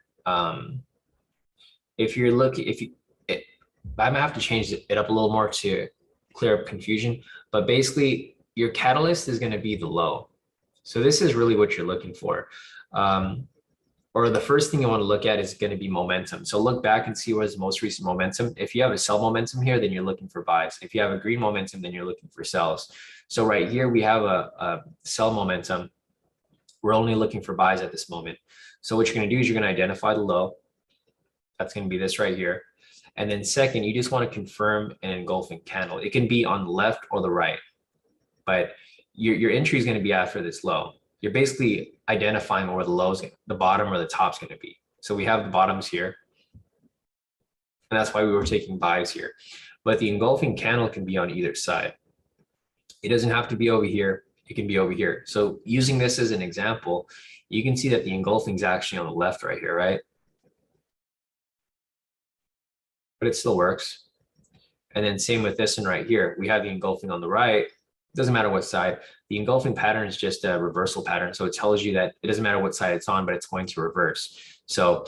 If you're looking, I might have to change it up a little more to clear up confusion, but basically your catalyst is going to be the low. So this is really what you're looking for. Or the first thing you want to look at is going to be momentum. So look back and see what's the most recent momentum. If you have a sell momentum here, then you're looking for buys. If you have a green momentum, then you're looking for sells. So right here, we have a sell momentum. We're only looking for buys at this moment. So what you're going to do is you're going to identify the low. That's going to be this right here. And then second, you just want to confirm an engulfing candle. It can be on the left or the right, but your entry is going to be after this low. You're basically identifying where the lows, the bottom or the top's going to be. So we have the bottoms here, and that's why we were taking buys here. But the engulfing candle can be on either side. It doesn't have to be over here. It can be over here. So using this as an example, you can see that the engulfing is actually on the left right here, right? But it still works. And then same with this one right here. We have the engulfing on the right. It doesn't matter what side. The engulfing pattern is just a reversal pattern. So it tells you that it doesn't matter what side it's on, but it's going to reverse. So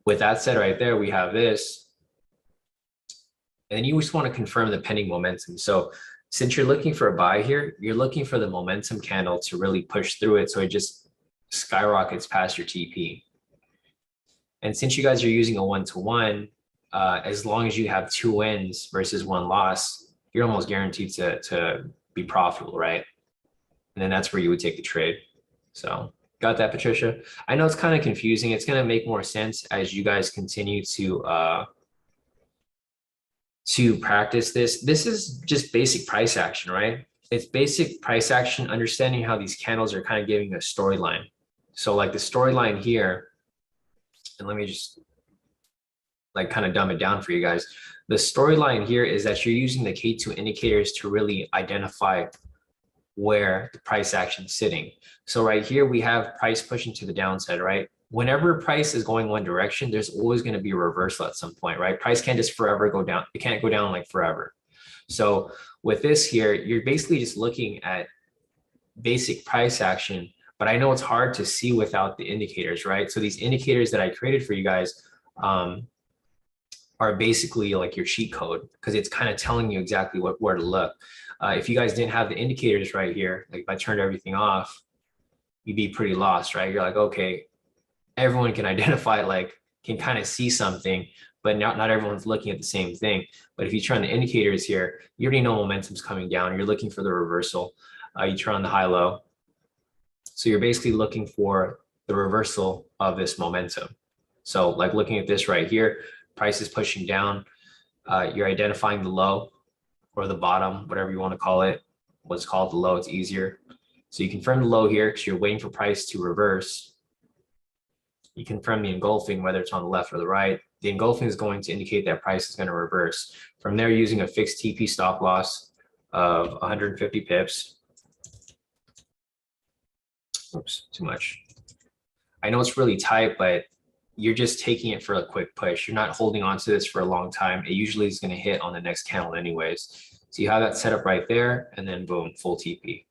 with that said right there, we have this. And then you just want to confirm the pending momentum. So since you're looking for a buy here, you're looking for the momentum candle to really push through it. So it just skyrockets past your TP. And since you guys are using a one-to-one, as long as you have 2 wins versus 1 loss, you're almost guaranteed to be profitable, right? And then that's where you would take the trade. So got that, Patricia? I know it's kind of confusing. It's going to make more sense as you guys continue to practice this. This is just basic price action, right? It's basic price action, understanding how these candles are kind of giving a storyline. So like the storyline here, and let me just like kind of dumb it down for you guys. The storyline here is that you're using the K2 indicators to really identify where the price action is sitting. So right here, we have price pushing to the downside, right? Whenever price is going one direction, there's always going to be a reversal at some point, right? Price can't just forever go down. It can't go down like forever. So with this here, you're basically just looking at basic price action, but I know it's hard to see without the indicators, right? So these indicators that I created for you guys, are basically like your cheat code because it's kind of telling you exactly where to look. If you guys didn't have the indicators right here, like if I turned everything off, you'd be pretty lost, right? You're like, okay, everyone can identify, like can kind of see something, but not everyone's looking at the same thing. But if you turn the indicators here, you already know momentum's coming down. You're looking for the reversal. You turn on the high-low. So you're basically looking for the reversal of this momentum. So like looking at this right here, price is pushing down. You're identifying the low or the bottom, whatever you want to call it. What's called the low, it's easier. So you confirm the low here because you're waiting for price to reverse. You confirm the engulfing, whether it's on the left or the right. The engulfing is going to indicate that price is going to reverse. From there, using a fixed TP stop loss of 150 pips. Oops, too much. I know it's really tight, but you're just taking it for a quick push. You're not holding on to this for a long time. It usually is going to hit on the next candle anyways. So you have that set up right there, and then boom, full TP.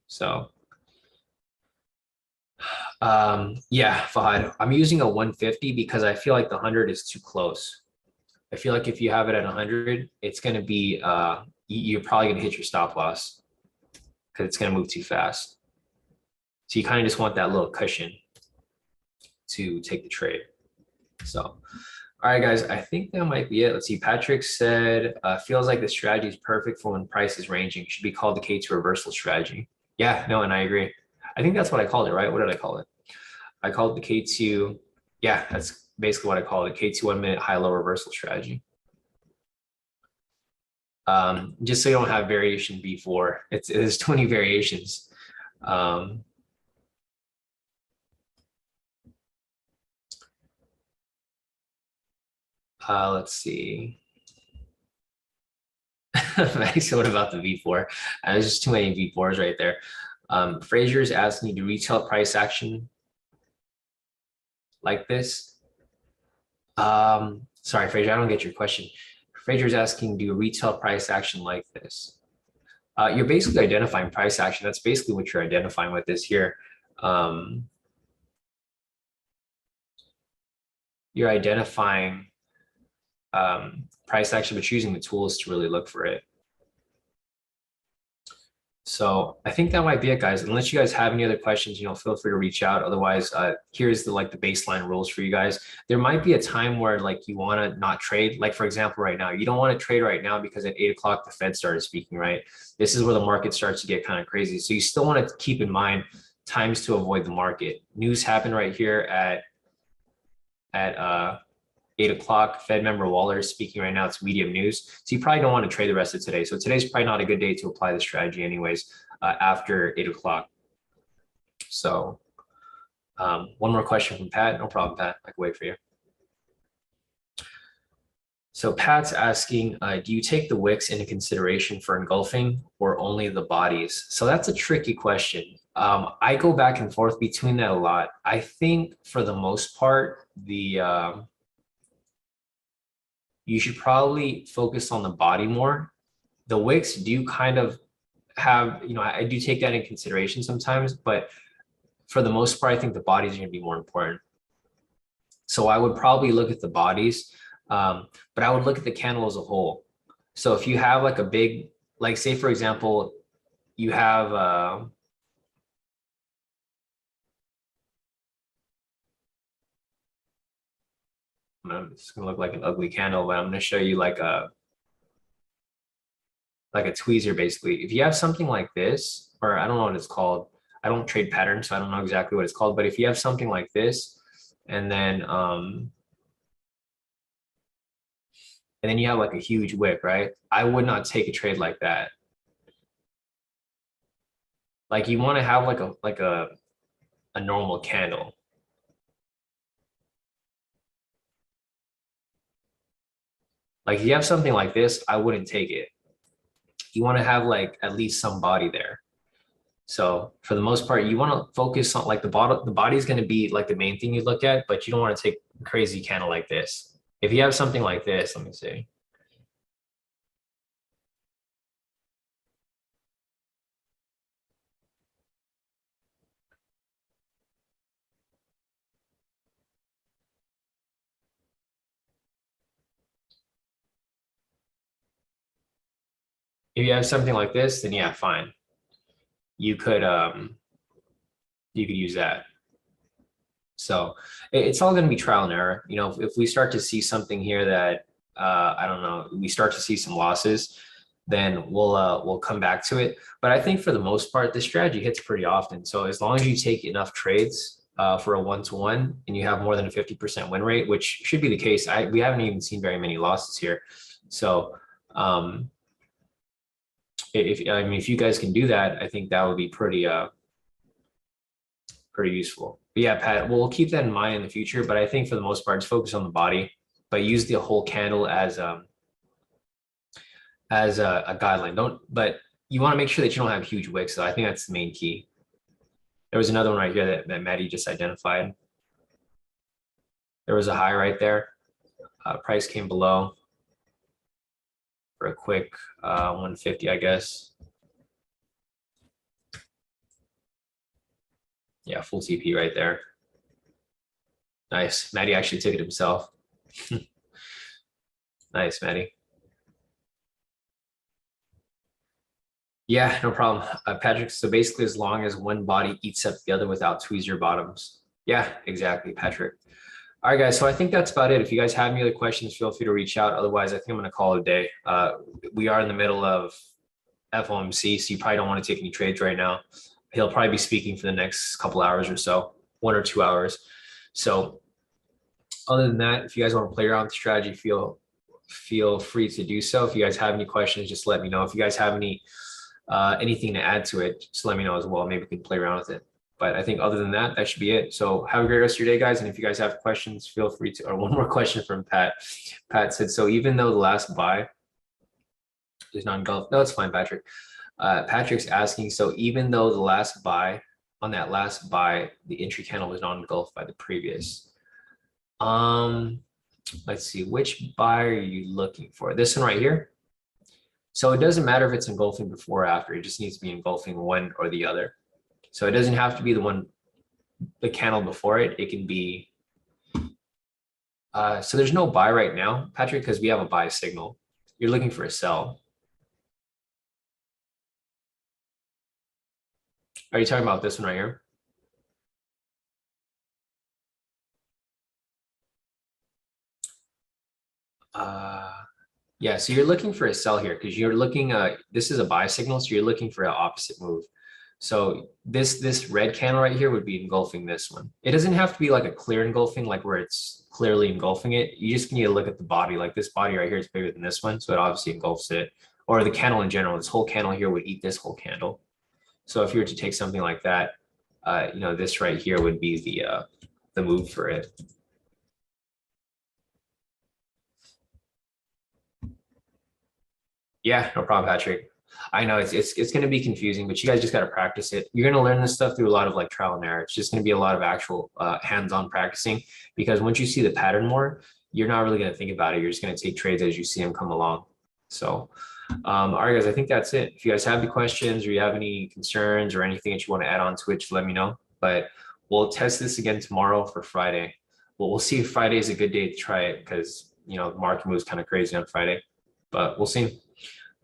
So yeah, Fahad, I'm using a 150 because I feel like the 100 is too close. I feel like if you have it at 100, it's going to be, you're probably going to hit your stop loss because it's going to move too fast. So you kind of just want that little cushion. to take the trade. So, all right, guys, I think that might be it. Let's see. Patrick said, feels like the strategy is perfect for when price is ranging. Should be called the K2 reversal strategy. Yeah, no, and I agree. I think that's what I called it, right? What did I call it? I called it the K2. Yeah, that's basically what I call it. K2 1 minute high low reversal strategy. Just so you don't have variation B4. There's 20 variations. Let's see. So what about the V4? There's just too many V4s right there. Fraser is asking you to retail price action like this. Sorry, Fraser, I don't get your question. Fraser is asking, do retail price action like this? You're basically identifying price action. That's basically what you're identifying with this here. You're identifying price action, but using the tools to really look for it. So I think that might be it, guys. Unless you guys have any other questions, feel free to reach out. Otherwise, here's the baseline rules for you guys. There might be a time where you want to not trade. Like for example, right now, you don't want to trade right now because at 8 o'clock the Fed started speaking, right? This is where the market starts to get kind of crazy. So you still want to keep in mind times to avoid the market. News happened right here at 8 o'clock. Fed member Waller is speaking right now. It's medium news. So you probably don't want to trade the rest of today. So today's probably not a good day to apply the strategy anyways, after 8 o'clock. So one more question from Pat. No problem, Pat. I can wait for you. So Pat's asking, do you take the wicks into consideration for engulfing or only the bodies? So that's a tricky question. I go back and forth between that a lot. I think for the most part, you should probably focus on the body more. The wicks do kind of have, I do take that in consideration sometimes, but for the most part, I think the bodies are going to be more important. So I would probably look at the bodies, but I would look at the candle as a whole. So if you have a big, say for example, you have, it's gonna look like an ugly candle, but I'm gonna show you like a tweezer basically. If you have something like this, or I don't know what it's called. I don't trade patterns, so I don't know exactly what it's called. But if you have something like this, and then you have a huge wick, right? I would not take a trade like that. You want to have a normal candle. If you have something like this, I wouldn't take it. You want to have at least some body there. So for the most part, you want to focus on the bottom. The body is going to be the main thing you look at, but you don't want to take a crazy candle like this. If you have something like this, let me see. If you have something like this, then yeah, fine. You could use that. So it's all going to be trial and error. If we start to see something here that I don't know, we start to see some losses, then we'll come back to it. But I think for the most part, this strategy hits pretty often. So as long as you take enough trades for a 1-to-1 and you have more than a 50% win rate, which should be the case. We haven't even seen very many losses here. So if you guys can do that, I think that would be pretty useful. But yeah, Pat, we'll keep that in mind in the future. But I think for the most part, just focus on the body, but use the whole candle as a guideline. But you want to make sure that you don't have huge wicks. So I think that's the main key. There was another one right here that Maddie just identified. There was a high right there. Price came below for a quick 150, I guess. Yeah, full TP right there. Nice. Maddie actually took it himself. Nice, Maddie. Yeah, no problem. Patrick, so basically as long as one body eats up the other without tweezer bottoms. Yeah, exactly, Patrick. All right, guys. So I think that's about it. If you guys have any other questions, feel free to reach out. Otherwise, I think I'm going to call it a day. We are in the middle of FOMC, so you probably don't want to take any trades right now. He'll probably be speaking for the next couple hours or so, 1 or 2 hours. So other than that, if you guys want to play around with the strategy, feel free to do so. If you guys have any questions, just let me know. If you guys have anything to add to it, just let me know as well. Maybe we can play around with it. But I think other than that, that should be it. So have a great rest of your day, guys. And if you guys have questions, feel free to, or one more question from Pat. Pat said, so even though the last buy is non-golf, no, it's fine, Patrick. Patrick's asking, so even though the last buy, on that last buy, the entry candle was non-engulfed by the previous. Let's see, which buy are you looking for? This one right here. So it doesn't matter if it's engulfing before or after, it just needs to be engulfing one or the other. So it doesn't have to be the candle before it. It can be, so there's no buy right now, Patrick, because we have a buy signal. You're looking for a sell. Are you talking about this one right here? Yeah, so you're looking for a sell here because you're looking, this is a buy signal, so you're looking for an opposite move. So this red candle right here would be engulfing this one. It doesn't have to be like a clear engulfing, like where it's clearly engulfing it. You just need to look at the body. Like this body right here is bigger than this one, so it obviously engulfs it. Or the candle in general, this whole candle here would eat this whole candle. So if you were to take something like that, this right here would be the move for it. Yeah, no problem, Patrick. I know it's going to be confusing, but you guys just got to practice it. You're going to learn this stuff through a lot of like trial and error. It's just going to be a lot of actual hands-on practicing because once you see the pattern more, you're not really going to think about it. You're just going to take trades as you see them come along. So, all right, guys, I think that's it. If you guys have any questions or you have any concerns or anything that you want to add on to it, just let me know. But we'll test this again tomorrow for Friday. Well, we'll see if Friday is a good day to try it because, the market moves kind of crazy on Friday, but we'll see.